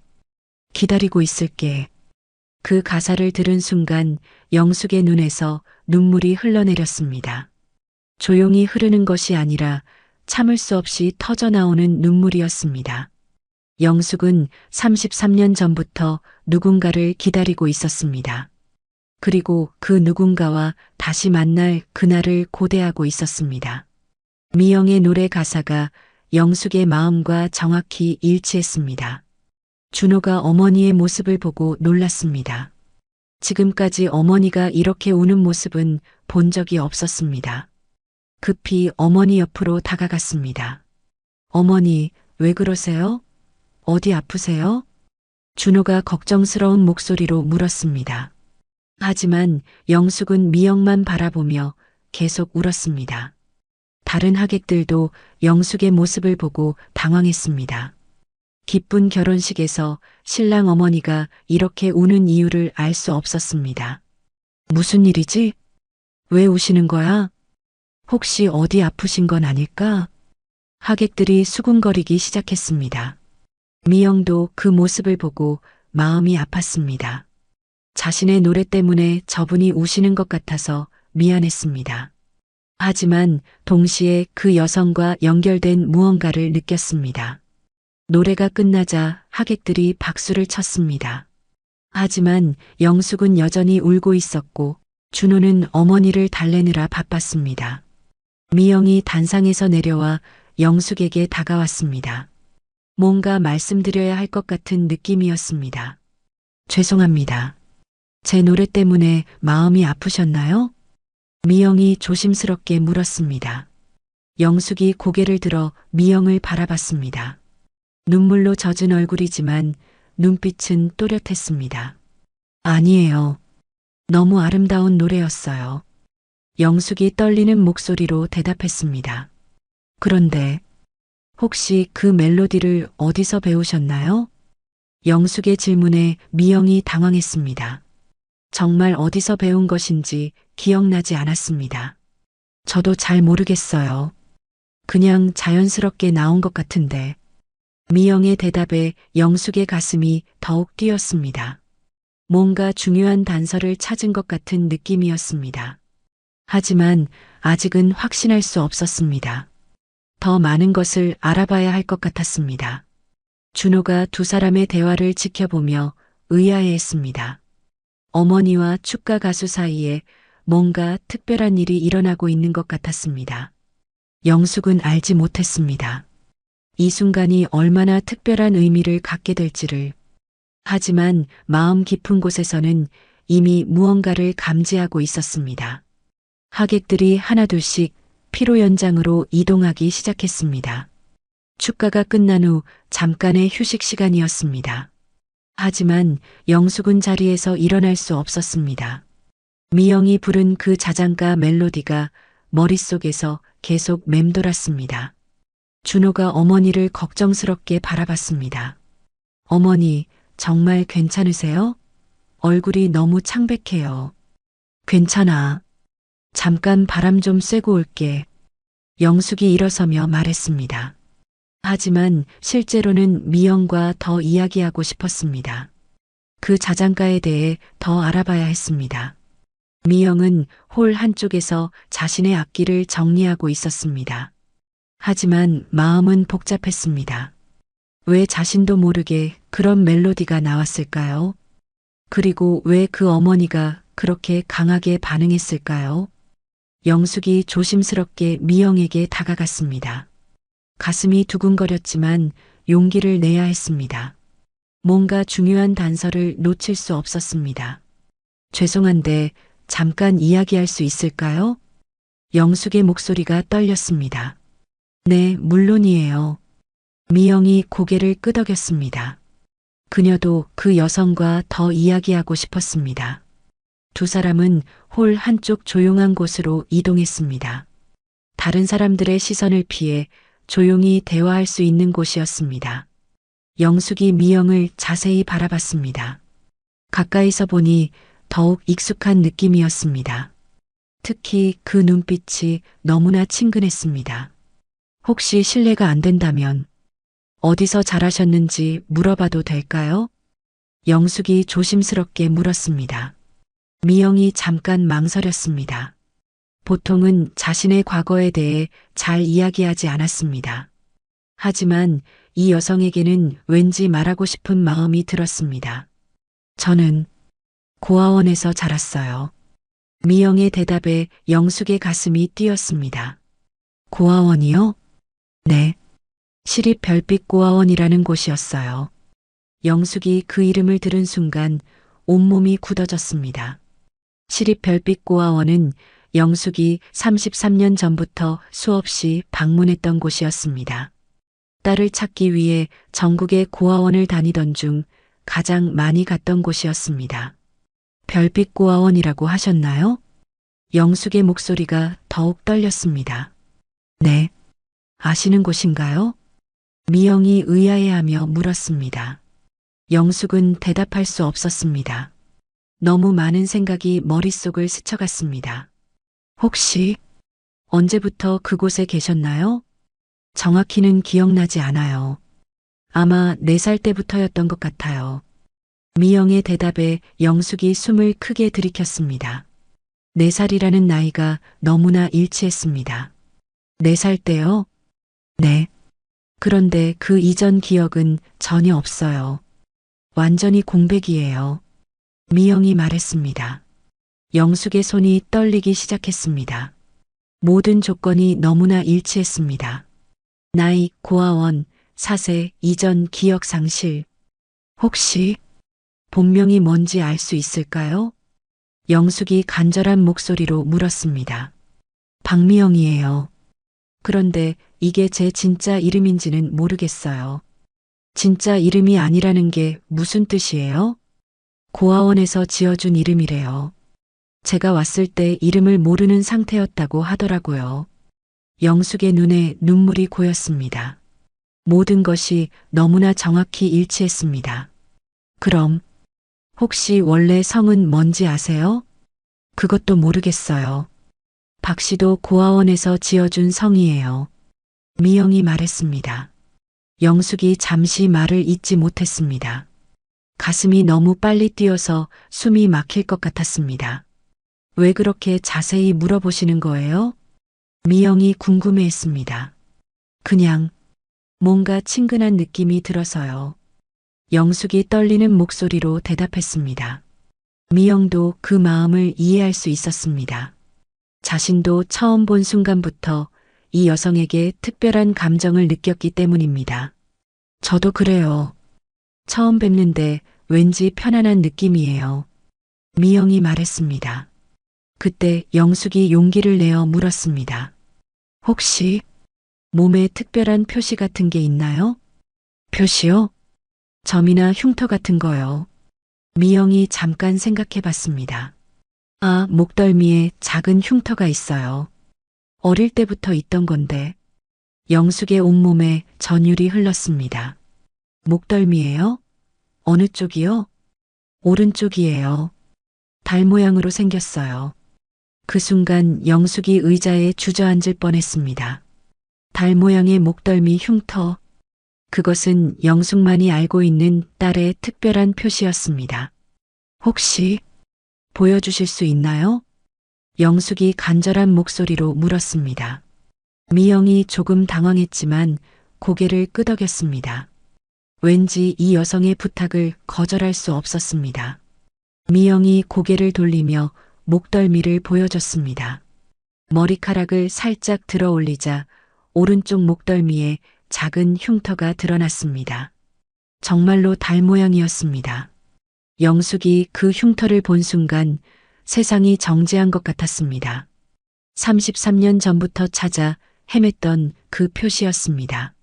기다리고 있을게. 그 가사를 들은 순간 영숙의 눈에서 눈물이 흘러내렸습니다. 조용히 흐르는 것이 아니라 참을 수 없이 터져나오는 눈물이었습니다. 영숙은 33년 전부터 누군가를 기다리고 있었습니다. 그리고 그 누군가와 다시 만날 그날을 고대하고 있었습니다. 미영의 노래 가사가 영숙의 마음과 정확히 일치했습니다. 준호가 어머니의 모습을 보고 놀랐습니다. 지금까지 어머니가 이렇게 우는 모습은 본 적이 없었습니다. 급히 어머니 옆으로 다가갔습니다. 어머니, 왜 그러세요? 어디 아프세요? 준호가 걱정스러운 목소리로 물었습니다. 하지만 영숙은 미영만 바라보며 계속 울었습니다. 다른 하객들도 영숙의 모습을 보고 당황했습니다. 기쁜 결혼식에서 신랑 어머니가 이렇게 우는 이유를 알 수 없었습니다. 무슨 일이지? 왜 우시는 거야? 혹시 어디 아프신 건 아닐까? 하객들이 수군거리기 시작했습니다. 미영도 그 모습을 보고 마음이 아팠습니다. 자신의 노래 때문에 저분이 우시는 것 같아서 미안했습니다. 하지만 동시에 그 여성과 연결된 무언가를 느꼈습니다. 노래가 끝나자 하객들이 박수를 쳤습니다. 하지만 영숙은 여전히 울고 있었고 준호는 어머니를 달래느라 바빴습니다. 미영이 단상에서 내려와 영숙에게 다가왔습니다. 뭔가 말씀드려야 할 것 같은 느낌이었습니다. 죄송합니다. 제 노래 때문에 마음이 아프셨나요? 미영이 조심스럽게 물었습니다. 영숙이 고개를 들어 미영을 바라봤습니다. 눈물로 젖은 얼굴이지만 눈빛은 또렷했습니다. 아니에요. 너무 아름다운 노래였어요. 영숙이 떨리는 목소리로 대답했습니다. 그런데 혹시 그 멜로디를 어디서 배우셨나요? 영숙의 질문에 미영이 당황했습니다. 정말 어디서 배운 것인지 기억나지 않았습니다. 저도 잘 모르겠어요. 그냥 자연스럽게 나온 것 같은데. 미영의 대답에 영숙의 가슴이 더욱 뛰었습니다. 뭔가 중요한 단서를 찾은 것 같은 느낌이었습니다. 하지만 아직은 확신할 수 없었습니다. 더 많은 것을 알아봐야 할 것 같았습니다. 준호가 두 사람의 대화를 지켜보며 의아해했습니다. 어머니와 축가 가수 사이에 뭔가 특별한 일이 일어나고 있는 것 같았습니다. 영숙은 알지 못했습니다. 이 순간이 얼마나 특별한 의미를 갖게 될지를. 하지만 마음 깊은 곳에서는 이미 무언가를 감지하고 있었습니다. 하객들이 하나둘씩 피로 연장으로 이동하기 시작했습니다. 축가가 끝난 후 잠깐의 휴식 시간이었습니다. 하지만 영숙은 자리에서 일어날 수 없었습니다. 미영이 부른 그 자장가 멜로디가 머릿속에서 계속 맴돌았습니다. 준호가 어머니를 걱정스럽게 바라봤습니다. 어머니, 정말 괜찮으세요? 얼굴이 너무 창백해요. 괜찮아. 잠깐 바람 좀 쐬고 올게. 영숙이 일어서며 말했습니다. 하지만 실제로는 미영과 더 이야기하고 싶었습니다. 그 자장가에 대해 더 알아봐야 했습니다. 미영은 홀 한쪽에서 자신의 악기를 정리하고 있었습니다. 하지만 마음은 복잡했습니다. 왜 자신도 모르게 그런 멜로디가 나왔을까요? 그리고 왜 그 어머니가 그렇게 강하게 반응했을까요? 영숙이 조심스럽게 미영에게 다가갔습니다. 가슴이 두근거렸지만 용기를 내야 했습니다. 뭔가 중요한 단서를 놓칠 수 없었습니다. 죄송한데 잠깐 이야기할 수 있을까요? 영숙의 목소리가 떨렸습니다. 네, 물론이에요. 미영이 고개를 끄덕였습니다. 그녀도 그 여성과 더 이야기하고 싶었습니다. 두 사람은 홀 한쪽 조용한 곳으로 이동했습니다. 다른 사람들의 시선을 피해 조용히 대화할 수 있는 곳이었습니다. 영숙이 미영을 자세히 바라봤습니다. 가까이서 보니 더욱 익숙한 느낌이었습니다. 특히 그 눈빛이 너무나 친근했습니다. 혹시 실례가 안 된다면 어디서 자라셨는지 물어봐도 될까요? 영숙이 조심스럽게 물었습니다. 미영이 잠깐 망설였습니다. 보통은 자신의 과거에 대해 잘 이야기하지 않았습니다. 하지만 이 여성에게는 왠지 말하고 싶은 마음이 들었습니다. 저는 고아원에서 자랐어요. 미영의 대답에 영숙의 가슴이 뛰었습니다. 고아원이요? 네. 시립 별빛고아원이라는 곳이었어요. 영숙이 그 이름을 들은 순간 온몸이 굳어졌습니다. 시립 별빛고아원은 영숙이 33년 전부터 수없이 방문했던 곳이었습니다. 딸을 찾기 위해 전국의 고아원을 다니던 중 가장 많이 갔던 곳이었습니다. 별빛고아원이라고 하셨나요? 영숙의 목소리가 더욱 떨렸습니다. 네. 아시는 곳인가요? 미영이 의아해하며 물었습니다. 영숙은 대답할 수 없었습니다. 너무 많은 생각이 머릿속을 스쳐갔습니다. 혹시 언제부터 그곳에 계셨나요? 정확히는 기억나지 않아요. 아마 4살 때부터였던 것 같아요. 미영의 대답에 영숙이 숨을 크게 들이켰습니다. 4살이라는 나이가 너무나 일치했습니다. 4살 때요? 네. 그런데 그 이전 기억은 전혀 없어요. 완전히 공백이에요. 미영이 말했습니다. 영숙의 손이 떨리기 시작했습니다. 모든 조건이 너무나 일치했습니다. 나이, 고아원, 사세, 이전 기억 상실. 혹시 본명이 뭔지 알 수 있을까요? 영숙이 간절한 목소리로 물었습니다. 박미영이에요. 그런데 이게 제 진짜 이름인지는 모르겠어요. 진짜 이름이 아니라는 게 무슨 뜻이에요? 고아원에서 지어준 이름이래요. 제가 왔을 때 이름을 모르는 상태였다고 하더라고요. 영숙의 눈에 눈물이 고였습니다. 모든 것이 너무나 정확히 일치했습니다. 그럼 혹시 원래 성은 뭔지 아세요? 그것도 모르겠어요. 박 씨도 고아원에서 지어준 성이에요. 미영이 말했습니다. 영숙이 잠시 말을 잇지 못했습니다. 가슴이 너무 빨리 뛰어서 숨이 막힐 것 같았습니다. 왜 그렇게 자세히 물어보시는 거예요? 미영이 궁금해했습니다. 그냥 뭔가 친근한 느낌이 들어서요. 영숙이 떨리는 목소리로 대답했습니다. 미영도 그 마음을 이해할 수 있었습니다. 자신도 처음 본 순간부터 이 여성에게 특별한 감정을 느꼈기 때문입니다. 저도 그래요. 처음 뵙는데 왠지 편안한 느낌이에요. 미영이 말했습니다. 그때 영숙이 용기를 내어 물었습니다. 혹시 몸에 특별한 표시 같은 게 있나요? 표시요? 점이나 흉터 같은 거요. 미영이 잠깐 생각해 봤습니다. 아, 목덜미에 작은 흉터가 있어요. 어릴 때부터 있던 건데. 영숙의 온몸에 전율이 흘렀습니다. 목덜미예요? 어느 쪽이요? 오른쪽이에요. 달 모양으로 생겼어요. 그 순간 영숙이 의자에 주저앉을 뻔했습니다. 달 모양의 목덜미 흉터. 그것은 영숙만이 알고 있는 딸의 특별한 표시였습니다. 혹시 보여주실 수 있나요? 영숙이 간절한 목소리로 물었습니다. 미영이 조금 당황했지만 고개를 끄덕였습니다. 왠지 이 여성의 부탁을 거절할 수 없었습니다. 미영이 고개를 돌리며 목덜미를 보여줬습니다. 머리카락을 살짝 들어 올리자 오른쪽 목덜미에 작은 흉터가 드러났습니다. 정말로 달 모양이었습니다. 영숙이 그 흉터를 본 순간 세상이 정지한 것 같았습니다. 33년 전부터 찾아 헤맸던 그 표시였습니다.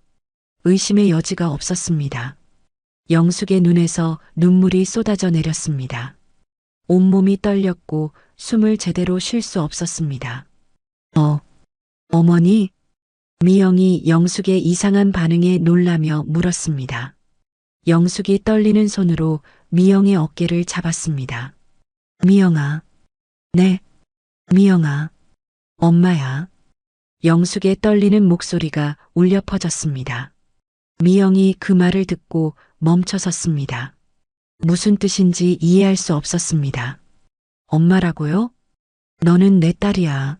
의심의 여지가 없었습니다. 영숙의 눈에서 눈물이 쏟아져 내렸습니다. 온몸이 떨렸고 숨을 제대로 쉴 수 없었습니다. 어머니? 미영이 영숙의 이상한 반응에 놀라며 물었습니다. 영숙이 떨리는 손으로 미영의 어깨를 잡았습니다. 미영아. 네. 미영아. 엄마야. 영숙의 떨리는 목소리가 울려 퍼졌습니다. 미영이 그 말을 듣고 멈춰섰습니다. 무슨 뜻인지 이해할 수 없었습니다. 엄마라고요? 너는 내 딸이야.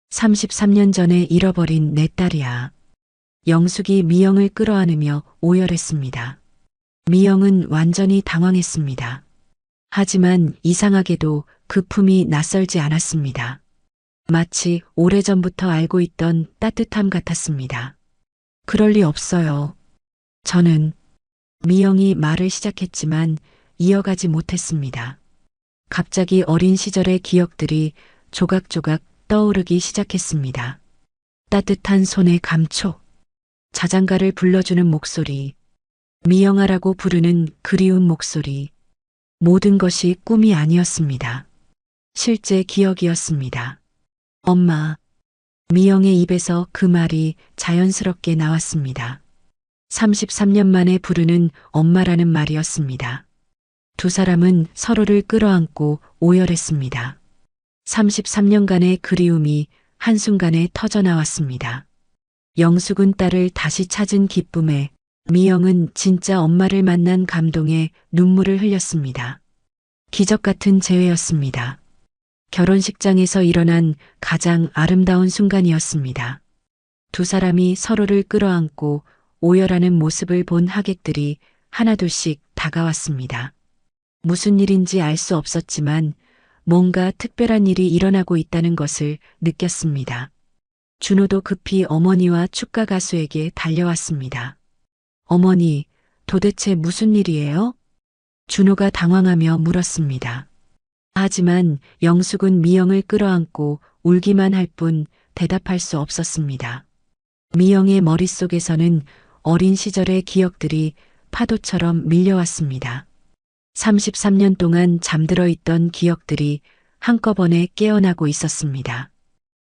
33년 전에 잃어버린 내 딸이야. 영숙이 미영을 끌어안으며 오열했습니다. 미영은 완전히 당황했습니다. 하지만 이상하게도 그 품이 낯설지 않았습니다. 마치 오래전부터 알고 있던 따뜻함 같았습니다. 그럴 리 없어요. 저는 미영이 말을 시작했지만 이어가지 못했습니다. 갑자기 어린 시절의 기억들이 조각조각 떠오르기 시작했습니다. 따뜻한 손의 감촉, 자장가를 불러주는 목소리, 미영아라고 부르는 그리운 목소리, 모든 것이 꿈이 아니었습니다. 실제 기억이었습니다. 엄마, 미영의 입에서 그 말이 자연스럽게 나왔습니다. 33년 만에 부르는 엄마라는 말이었습니다. 두 사람은 서로를 끌어안고 오열했습니다. 33년간의 그리움이 한순간에 터져나왔습니다. 영숙은 딸을 다시 찾은 기쁨에, 미영은 진짜 엄마를 만난 감동에 눈물을 흘렸습니다. 기적 같은 재회였습니다. 결혼식장에서 일어난 가장 아름다운 순간이었습니다. 두 사람이 서로를 끌어안고 오열하는 모습을 본 하객들이 하나둘씩 다가왔습니다. 무슨 일인지 알 수 없었지만 뭔가 특별한 일이 일어나고 있다는 것을 느꼈습니다. 준호도 급히 어머니와 축가 가수에게 달려왔습니다. 어머니, 도대체 무슨 일이에요? 준호가 당황하며 물었습니다. 하지만 영숙은 미영을 끌어안고 울기만 할 뿐 대답할 수 없었습니다. 미영의 머릿속에서는 어린 시절의 기억들이 파도처럼 밀려왔습니다. 33년 동안 잠들어 있던 기억들이 한꺼번에 깨어나고 있었습니다.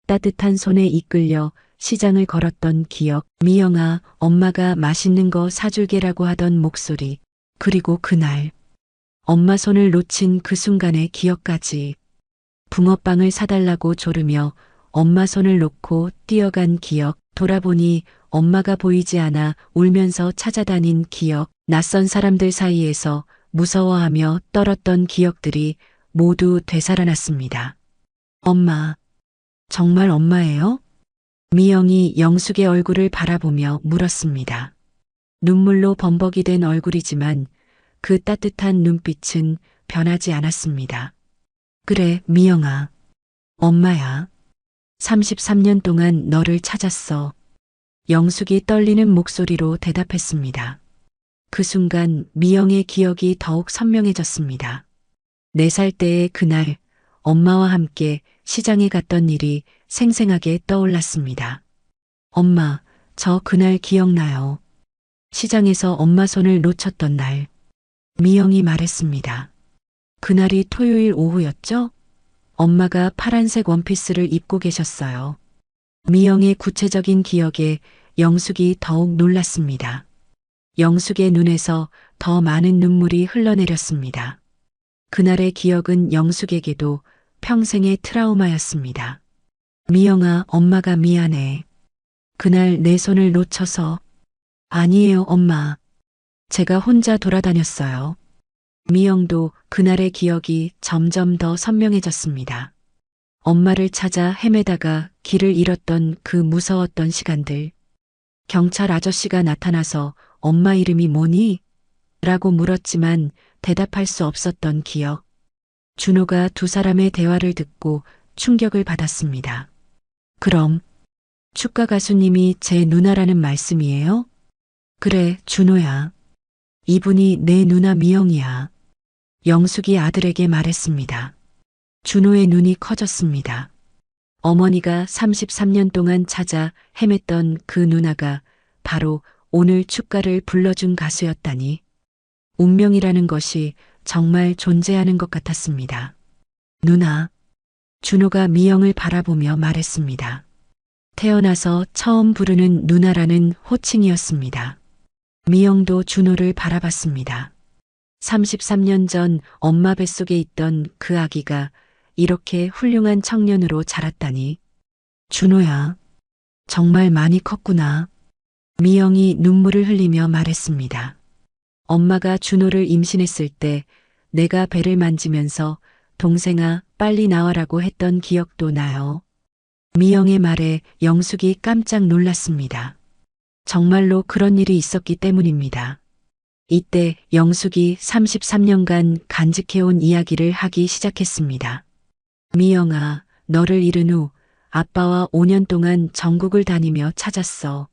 따뜻한 손에 이끌려 시장을 걸었던 기억, 미영아, 엄마가 맛있는 거 사줄게라고 하던 목소리, 그리고 그날 엄마 손을 놓친 그 순간의 기억까지, 붕어빵을 사달라고 조르며 엄마 손을 놓고 뛰어간 기억, 돌아보니 엄마가 보이지 않아 울면서 찾아다닌 기억, 낯선 사람들 사이에서 무서워하며 떨었던 기억들이 모두 되살아났습니다. 엄마, 정말 엄마예요? 미영이 영숙의 얼굴을 바라보며 물었습니다. 눈물로 범벅이 된 얼굴이지만 그 따뜻한 눈빛은 변하지 않았습니다. 그래, 미영아. 엄마야. 33년 동안 너를 찾았어. 영숙이 떨리는 목소리로 대답했습니다. 그 순간 미영의 기억이 더욱 선명해졌습니다. 4살 때의 그날 엄마와 함께 시장에 갔던 일이 생생하게 떠올랐습니다. 엄마, 저 그날 기억나요. 시장에서 엄마 손을 놓쳤던 날. 미영이 말했습니다. 그날이 토요일 오후였죠? 엄마가 파란색 원피스를 입고 계셨어요. 미영의 구체적인 기억에 영숙이 더욱 놀랐습니다. 영숙의 눈에서 더 많은 눈물이 흘러내렸습니다. 그날의 기억은 영숙에게도 평생의 트라우마였습니다. 미영아, 엄마가 미안해. 그날 내 손을 놓쳐서. 아니에요, 엄마. 제가 혼자 돌아다녔어요. 미영도 그날의 기억이 점점 더 선명해졌습니다. 엄마를 찾아 헤매다가 길을 잃었던 그 무서웠던 시간들. 경찰 아저씨가 나타나서 엄마 이름이 뭐니? 라고 물었지만 대답할 수 없었던 기억. 준호가 두 사람의 대화를 듣고 충격을 받았습니다. 그럼 축가 가수님이 제 누나라는 말씀이에요? 그래, 준호야. 이분이 내 누나 미영이야. 영숙이 아들에게 말했습니다. 준호의 눈이 커졌습니다. 어머니가 33년 동안 찾아 헤맸던 그 누나가 바로 오늘 축가를 불러준 가수였다니. 운명이라는 것이 정말 존재하는 것 같았습니다. 누나. 준호가 미영을 바라보며 말했습니다. 태어나서 처음 부르는 누나라는 호칭이었습니다. 미영도 준호를 바라봤습니다. 33년 전 엄마 뱃속에 있던 그 아기가 이렇게 훌륭한 청년으로 자랐다니. 준호야, 정말 많이 컸구나. 미영이 눈물을 흘리며 말했습니다. 엄마가 준호를 임신했을 때 내가 배를 만지면서 동생아, 빨리 나와라고 했던 기억도 나요. 미영의 말에 영숙이 깜짝 놀랐습니다. 정말로 그런 일이 있었기 때문입니다. 이때 영숙이 33년간 간직해온 이야기를 하기 시작했습니다. 미영아, 너를 잃은 후 아빠와 5년 동안 전국을 다니며 찾았어.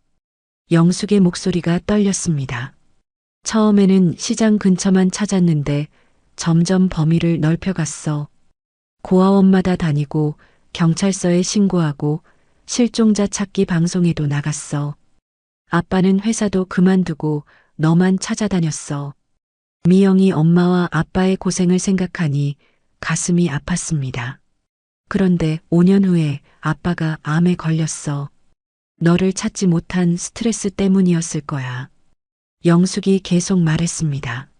영숙의 목소리가 떨렸습니다. 처음에는 시장 근처만 찾았는데 점점 범위를 넓혀갔어. 고아원마다 다니고 경찰서에 신고하고 실종자 찾기 방송에도 나갔어. 아빠는 회사도 그만두고 너만 찾아다녔어. 미영이 엄마와 아빠의 고생을 생각하니 가슴이 아팠습니다. 그런데 5년 후에 아빠가 암에 걸렸어. 너를 찾지 못한 스트레스 때문이었을 거야. 영숙이 계속 말했습니다.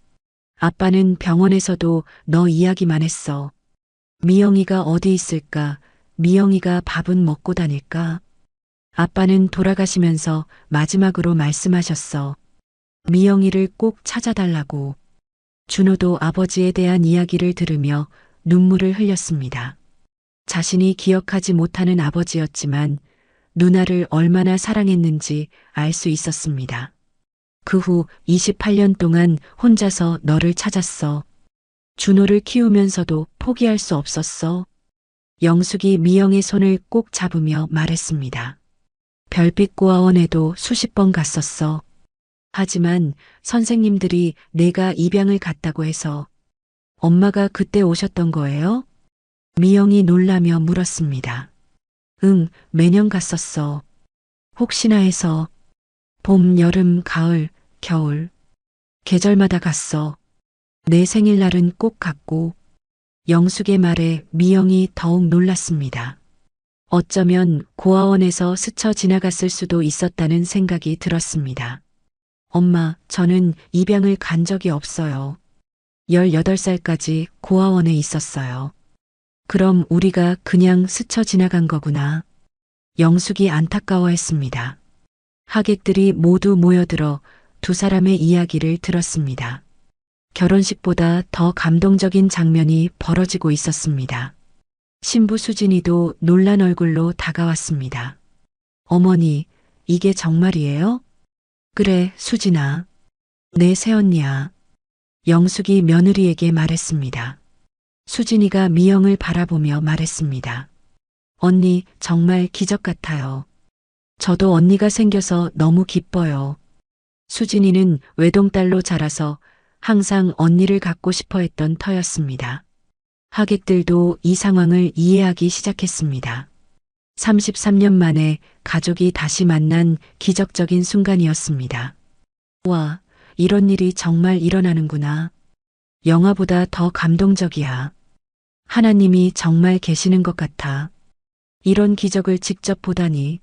아빠는 병원에서도 너 이야기만 했어. 미영이가 어디 있을까? 미영이가 밥은 먹고 다닐까? 아빠는 돌아가시면서 마지막으로 말씀하셨어. 미영이를 꼭 찾아달라고. 준호도 아버지에 대한 이야기를 들으며 눈물을 흘렸습니다. 자신이 기억하지 못하는 아버지였지만 누나를 얼마나 사랑했는지 알 수 있었습니다. 그 후 28년 동안 혼자서 너를 찾았어. 준호를 키우면서도 포기할 수 없었어. 영숙이 미영의 손을 꼭 잡으며 말했습니다. 별빛 고아원에도 수십 번 갔었어. 하지만 선생님들이 내가 입양을 갔다고 해서. 엄마가 그때 오셨던 거예요? 미영이 놀라며 물었습니다. 응, 매년 갔었어. 혹시나 해서. 봄, 여름, 가을, 겨울. 계절마다 갔어. 내 생일날은 꼭 갔고. 영숙의 말에 미영이 더욱 놀랐습니다. 어쩌면 고아원에서 스쳐 지나갔을 수도 있었다는 생각이 들었습니다. 엄마, 저는 입양을 간 적이 없어요. 18살까지 고아원에 있었어요. 그럼 우리가 그냥 스쳐 지나간 거구나. 영숙이 안타까워했습니다. 하객들이 모두 모여들어 두 사람의 이야기를 들었습니다. 결혼식보다 더 감동적인 장면이 벌어지고 있었습니다. 신부 수진이도 놀란 얼굴로 다가왔습니다. 어머니, 이게 정말이에요? 그래, 수진아. 내 새언니야. 영숙이 며느리에게 말했습니다. 수진이가 미영을 바라보며 말했습니다. 언니, 정말 기적 같아요. 저도 언니가 생겨서 너무 기뻐요. 수진이는 외동딸로 자라서 항상 언니를 갖고 싶어 했던 터였습니다. 하객들도 이 상황을 이해하기 시작했습니다. 33년 만에 가족이 다시 만난 기적적인 순간이었습니다. 와, 이런 일이 정말 일어나는구나. 영화보다 더 감동적이야. 하나님이 정말 계시는 것 같아. 이런 기적을 직접 보다니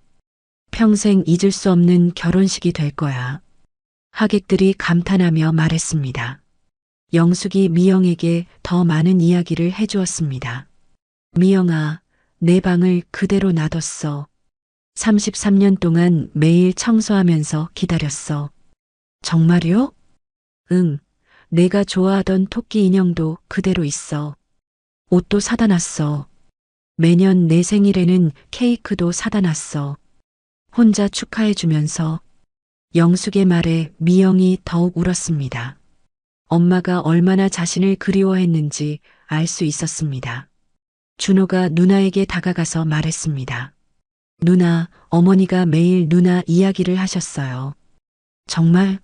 평생 잊을 수 없는 결혼식이 될 거야. 하객들이 감탄하며 말했습니다. 영숙이 미영에게 더 많은 이야기를 해주었습니다. 미영아, 내 방을 그대로 놔뒀어. 33년 동안 매일 청소하면서 기다렸어. 정말요? 응, 내가 좋아하던 토끼 인형도 그대로 있어. 옷도 사다 놨어. 매년 내 생일에는 케이크도 사다 놨어. 혼자 축하해주면서. 영숙의 말에 미영이 더욱 울었습니다. 엄마가 얼마나 자신을 그리워했는지 알 수 있었습니다. 준호가 누나에게 다가가서 말했습니다. 누나, 어머니가 매일 누나 이야기를 하셨어요. 정말?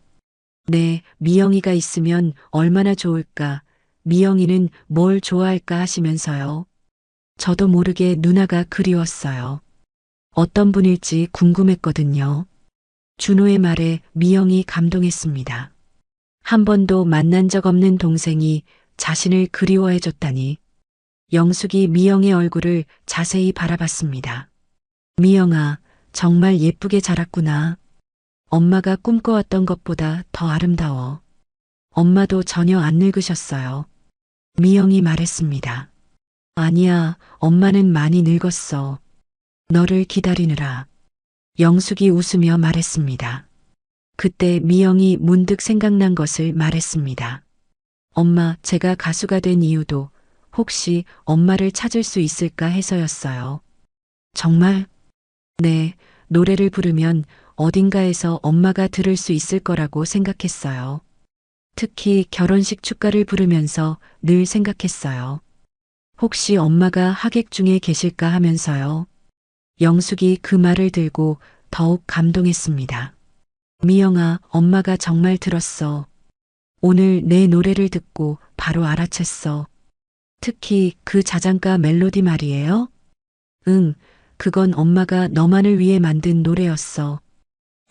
네, 미영이가 있으면 얼마나 좋을까, 미영이는 뭘 좋아할까 하시면서요. 저도 모르게 누나가 그리웠어요. 어떤 분일지 궁금했거든요. 준호의 말에 미영이 감동했습니다. 한 번도 만난 적 없는 동생이 자신을 그리워해줬다니. 영숙이 미영의 얼굴을 자세히 바라봤습니다. 미영아, 정말 예쁘게 자랐구나. 엄마가 꿈꿔왔던 것보다 더 아름다워. 엄마도 전혀 안 늙으셨어요. 미영이 말했습니다. 아니야, 엄마는 많이 늙었어. 너를 기다리느라. 영숙이 웃으며 말했습니다. 그때 미영이 문득 생각난 것을 말했습니다. 엄마, 제가 가수가 된 이유도 혹시 엄마를 찾을 수 있을까 해서였어요. 정말? 네, 노래를 부르면 어딘가에서 엄마가 들을 수 있을 거라고 생각했어요. 특히 결혼식 축가를 부르면서 늘 생각했어요. 혹시 엄마가 하객 중에 계실까 하면서요. 영숙이 그 말을 들고 더욱 감동했습니다. 미영아, 엄마가 정말 들었어. 오늘 내 노래를 듣고 바로 알아챘어. 특히 그 자장가 멜로디 말이에요? 응, 그건 엄마가 너만을 위해 만든 노래였어.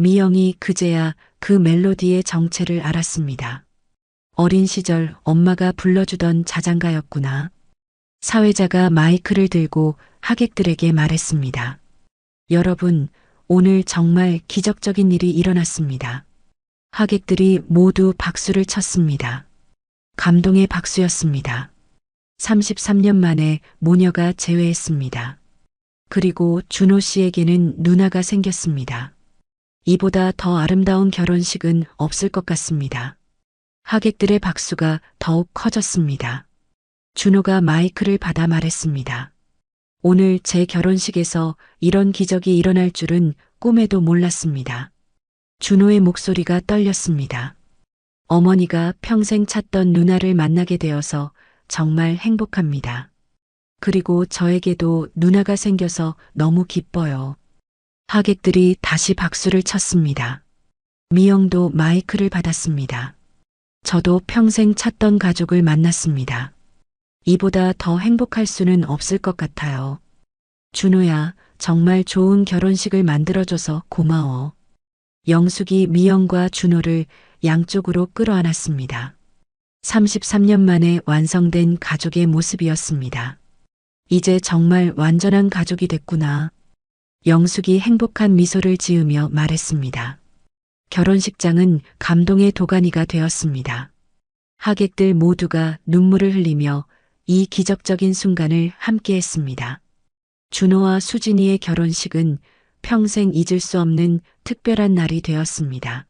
미영이 그제야 그 멜로디의 정체를 알았습니다. 어린 시절 엄마가 불러주던 자장가였구나. 사회자가 마이크를 들고 하객들에게 말했습니다. 여러분, 오늘 정말 기적적인 일이 일어났습니다. 하객들이 모두 박수를 쳤습니다. 감동의 박수였습니다. 33년 만에 모녀가 재회했습니다. 그리고 준호 씨에게는 누나가 생겼습니다. 이보다 더 아름다운 결혼식은 없을 것 같습니다. 하객들의 박수가 더욱 커졌습니다. 준호가 마이크를 받아 말했습니다. 오늘 제 결혼식에서 이런 기적이 일어날 줄은 꿈에도 몰랐습니다. 준호의 목소리가 떨렸습니다. 어머니가 평생 찾던 누나를 만나게 되어서 정말 행복합니다. 그리고 저에게도 누나가 생겨서 너무 기뻐요. 하객들이 다시 박수를 쳤습니다. 미영도 마이크를 받았습니다. 저도 평생 찾던 가족을 만났습니다. 이보다 더 행복할 수는 없을 것 같아요. 준호야, 정말 좋은 결혼식을 만들어줘서 고마워. 영숙이 미영과 준호를 양쪽으로 끌어안았습니다. 33년 만에 완성된 가족의 모습이었습니다. 이제 정말 완전한 가족이 됐구나. 영숙이 행복한 미소를 지으며 말했습니다. 결혼식장은 감동의 도가니가 되었습니다. 하객들 모두가 눈물을 흘리며 이 기적적인 순간을 함께했습니다. 준호와 수진이의 결혼식은 평생 잊을 수 없는 특별한 날이 되었습니다.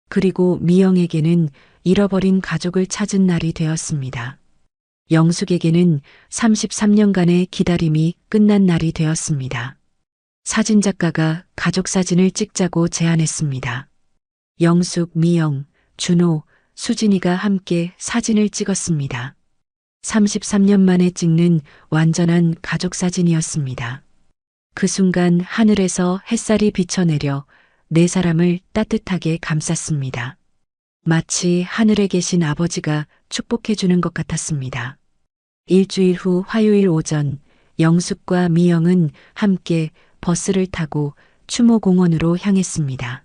그리고 미영에게는 잃어버린 가족을 찾은 날이 되었습니다. 영숙에게는 33년간의 기다림이 끝난 날이 되었습니다. 사진작가가 가족 사진을 찍자고 제안했습니다. 영숙, 미영, 준호, 수진이가 함께 사진을 찍었습니다. 33년 만에 찍는 완전한 가족 사진이었습니다. 그 순간 하늘에서 햇살이 비쳐내려 네 사람을 따뜻하게 감쌌습니다. 마치 하늘에 계신 아버지가 축복해 주는 것 같았습니다. 일주일 후 화요일 오전, 영숙과 미영은 함께 버스를 타고 추모공원으로 향했습니다.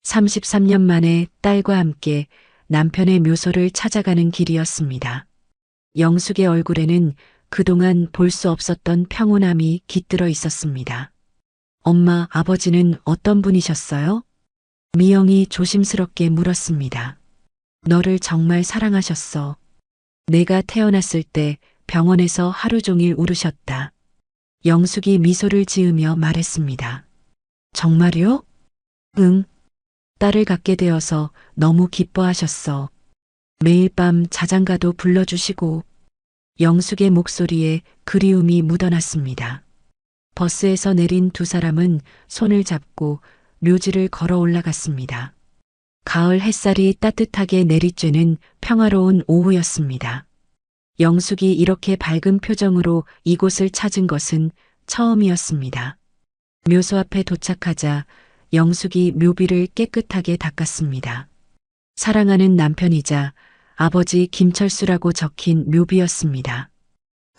33년 만에 딸과 함께 남편의 묘소를 찾아가는 길이었습니다. 영숙의 얼굴에는 그동안 볼 수 없었던 평온함이 깃들어 있었습니다. 엄마, 아버지는 어떤 분이셨어요? 미영이 조심스럽게 물었습니다. 너를 정말 사랑하셨어. 내가 태어났을 때 병원에서 하루 종일 울으셨다. 영숙이 미소를 지으며 말했습니다. 정말요? 응. 딸을 갖게 되어서 너무 기뻐하셨어. 매일 밤 자장가도 불러주시고. 영숙의 목소리에 그리움이 묻어났습니다. 버스에서 내린 두 사람은 손을 잡고 묘지를 걸어 올라갔습니다. 가을 햇살이 따뜻하게 내리쬐는 평화로운 오후였습니다. 영숙이 이렇게 밝은 표정으로 이곳을 찾은 것은 처음이었습니다. 묘소 앞에 도착하자 영숙이 묘비를 깨끗하게 닦았습니다. 사랑하는 남편이자 아버지 김철수라고 적힌 묘비였습니다.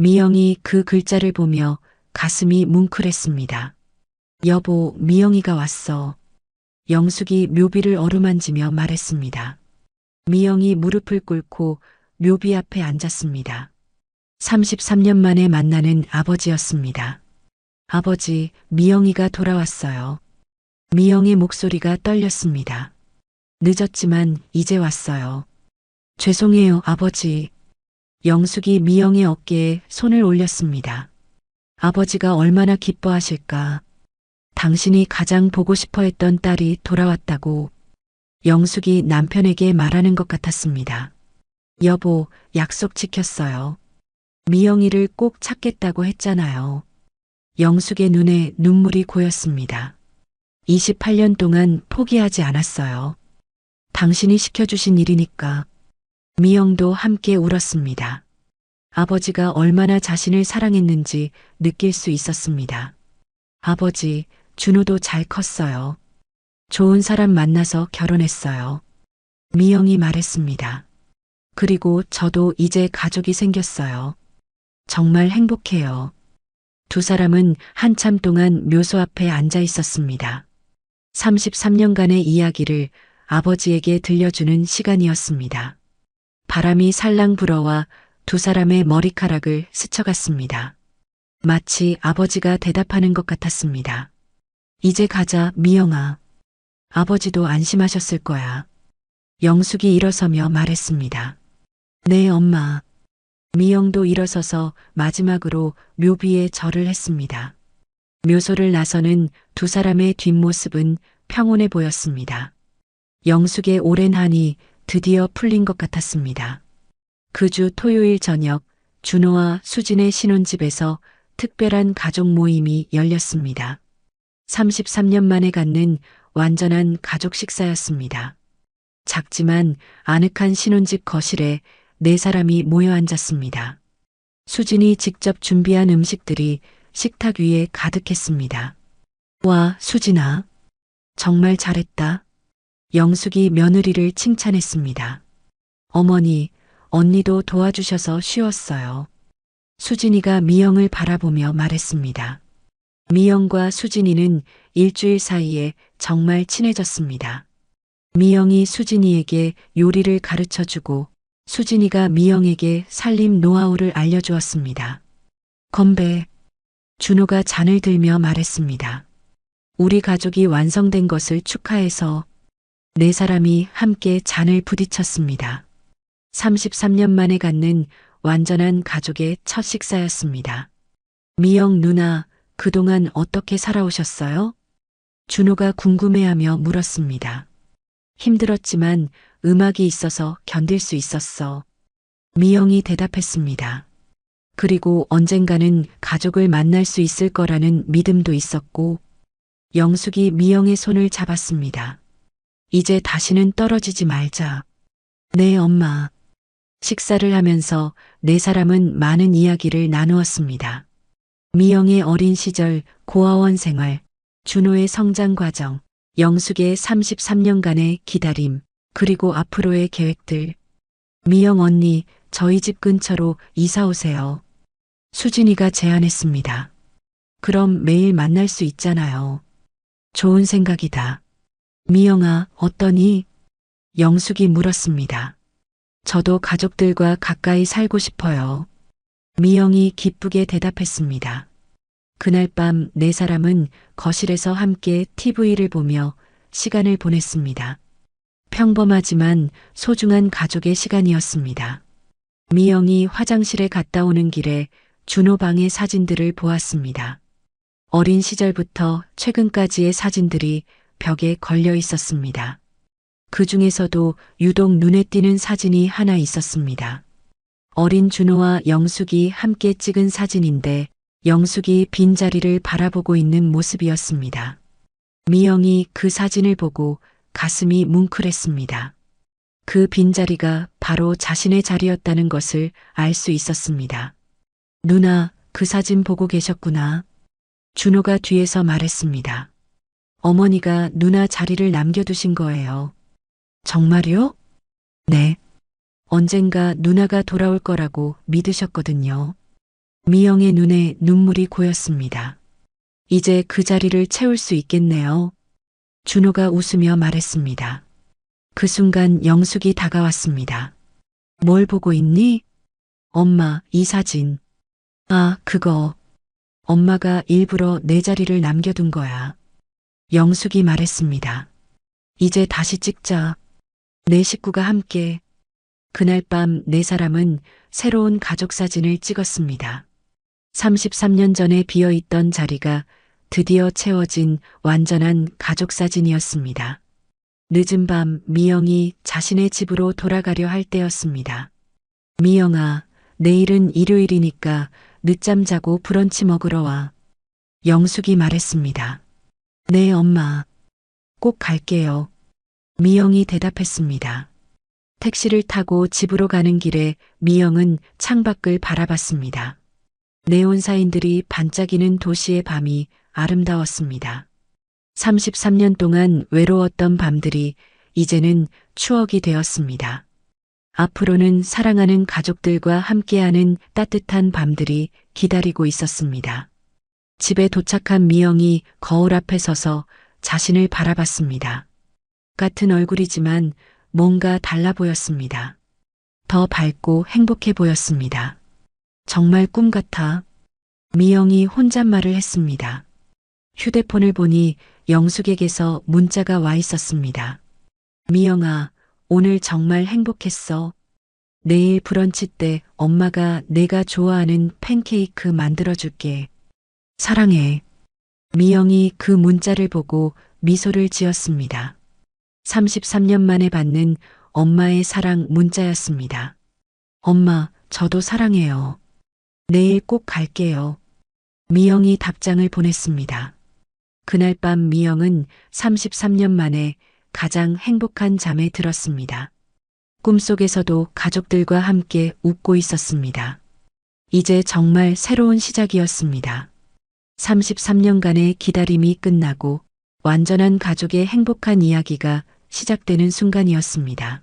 미영이 그 글자를 보며 가슴이 뭉클했습니다. 여보, 미영이가 왔어. 영숙이 묘비를 어루만지며 말했습니다. 미영이 무릎을 꿇고 묘비 앞에 앉았습니다. 33년 만에 만나는 아버지였습니다. 아버지, 미영이가 돌아왔어요. 미영의 목소리가 떨렸습니다. 늦었지만 이제 왔어요. 죄송해요, 아버지. 영숙이 미영의 어깨에 손을 올렸습니다. 아버지가 얼마나 기뻐하실까. 당신이 가장 보고 싶어 했던 딸이 돌아왔다고. 영숙이 남편에게 말하는 것 같았습니다. 여보, 약속 지켰어요. 미영이를 꼭 찾겠다고 했잖아요. 영숙의 눈에 눈물이 고였습니다. 28년 동안 포기하지 않았어요. 당신이 시켜주신 일이니까. 미영도 함께 울었습니다. 아버지가 얼마나 자신을 사랑했는지 느낄 수 있었습니다. 아버지, 준호도 잘 컸어요. 좋은 사람 만나서 결혼했어요. 미영이 말했습니다. 그리고 저도 이제 가족이 생겼어요. 정말 행복해요. 두 사람은 한참 동안 묘소 앞에 앉아 있었습니다. 33년간의 이야기를 아버지에게 들려주는 시간이었습니다. 바람이 살랑 불어와 두 사람의 머리카락을 스쳐갔습니다. 마치 아버지가 대답하는 것 같았습니다. 이제 가자, 미영아. 아버지도 안심하셨을 거야. 영숙이 일어서며 말했습니다. 네, 엄마. 미영도 일어서서 마지막으로 묘비에 절을 했습니다. 묘소를 나서는 두 사람의 뒷모습은 평온해 보였습니다. 영숙의 오랜 한이 드디어 풀린 것 같았습니다. 그 주 토요일 저녁, 준호와 수진의 신혼집에서 특별한 가족 모임이 열렸습니다. 33년 만에 갖는 완전한 가족 식사였습니다. 작지만 아늑한 신혼집 거실에 네 사람이 모여 앉았습니다. 수진이 직접 준비한 음식들이 식탁 위에 가득했습니다. 와, 수진아. 정말 잘했다. 영숙이 며느리를 칭찬했습니다. 어머니, 언니도 도와주셔서 쉬웠어요. 수진이가 미영을 바라보며 말했습니다. 미영과 수진이는 일주일 사이에 정말 친해졌습니다. 미영이 수진이에게 요리를 가르쳐주고 수진이가 미영에게 살림 노하우를 알려주었습니다. 건배. 준호가 잔을 들며 말했습니다. 우리 가족이 완성된 것을 축하해서. 네 사람이 함께 잔을 부딪혔습니다. 33년 만에 갖는 완전한 가족의 첫 식사였습니다. 미영 누나, 그동안 어떻게 살아오셨어요? 준호가 궁금해하며 물었습니다. 힘들었지만 음악이 있어서 견딜 수 있었어. 미영이 대답했습니다. 그리고 언젠가는 가족을 만날 수 있을 거라는 믿음도 있었고, 영숙이 미영의 손을 잡았습니다. 이제 다시는 떨어지지 말자. 네, 엄마. 식사를 하면서 네 사람은 많은 이야기를 나누었습니다. 미영의 어린 시절, 고아원 생활, 준호의 성장 과정, 영숙의 33년간의 기다림, 그리고 앞으로의 계획들. 미영 언니, 저희 집 근처로 이사 오세요. 수진이가 제안했습니다. 그럼 매일 만날 수 있잖아요. 좋은 생각이다. 미영아, 어떠니? 영숙이 물었습니다. 저도 가족들과 가까이 살고 싶어요. 미영이 기쁘게 대답했습니다. 그날 밤 네 사람은 거실에서 함께 TV를 보며 시간을 보냈습니다. 평범하지만 소중한 가족의 시간이었습니다. 미영이 화장실에 갔다 오는 길에 준호 방의 사진들을 보았습니다. 어린 시절부터 최근까지의 사진들이 벽에 걸려 있었습니다. 그 중에서도 유독 눈에 띄는 사진이 하나 있었습니다. 어린 준호와 영숙이 함께 찍은 사진인데 영숙이 빈자리를 바라보고 있는 모습이었습니다. 미영이 그 사진을 보고 가슴이 뭉클했습니다. 그 빈자리가 바로 자신의 자리였다는 것을 알 수 있었습니다. 누나, 그 사진 보고 계셨구나. 준호가 뒤에서 말했습니다. 어머니가 누나 자리를 남겨두신 거예요. 정말요? 네. 언젠가 누나가 돌아올 거라고 믿으셨거든요. 미영의 눈에 눈물이 고였습니다. 이제 그 자리를 채울 수 있겠네요. 준호가 웃으며 말했습니다. 그 순간 영숙이 다가왔습니다. 뭘 보고 있니? 엄마, 이 사진. 아, 그거. 엄마가 일부러 내 자리를 남겨둔 거야. 영숙이 말했습니다. 이제 다시 찍자. 네 식구가 함께. 그날 밤 네 사람은 새로운 가족 사진을 찍었습니다. 33년 전에 비어있던 자리가 드디어 채워진 완전한 가족 사진이었습니다. 늦은 밤 미영이 자신의 집으로 돌아가려 할 때였습니다. 미영아, 내일은 일요일이니까 늦잠 자고 브런치 먹으러 와. 영숙이 말했습니다. 네, 엄마. 꼭 갈게요. 미영이 대답했습니다. 택시를 타고 집으로 가는 길에 미영은 창밖을 바라봤습니다. 네온사인들이 반짝이는 도시의 밤이 아름다웠습니다. 33년 동안 외로웠던 밤들이 이제는 추억이 되었습니다. 앞으로는 사랑하는 가족들과 함께하는 따뜻한 밤들이 기다리고 있었습니다. 집에 도착한 미영이 거울 앞에 서서 자신을 바라봤습니다. 같은 얼굴이지만 뭔가 달라 보였습니다. 더 밝고 행복해 보였습니다. 정말 꿈 같아. 미영이 혼잣말을 했습니다. 휴대폰을 보니 영숙에게서 문자가 와 있었습니다. 미영아, 오늘 정말 행복했어. 내일 브런치 때 엄마가 내가 좋아하는 팬케이크 만들어줄게. 사랑해. 미영이 그 문자를 보고 미소를 지었습니다. 33년 만에 받는 엄마의 사랑 문자였습니다. 엄마, 저도 사랑해요. 내일 꼭 갈게요. 미영이 답장을 보냈습니다. 그날 밤 미영은 33년 만에 가장 행복한 잠에 들었습니다. 꿈속에서도 가족들과 함께 웃고 있었습니다. 이제 정말 새로운 시작이었습니다. 33년간의 기다림이 끝나고 완전한 가족의 행복한 이야기가 시작되는 순간이었습니다.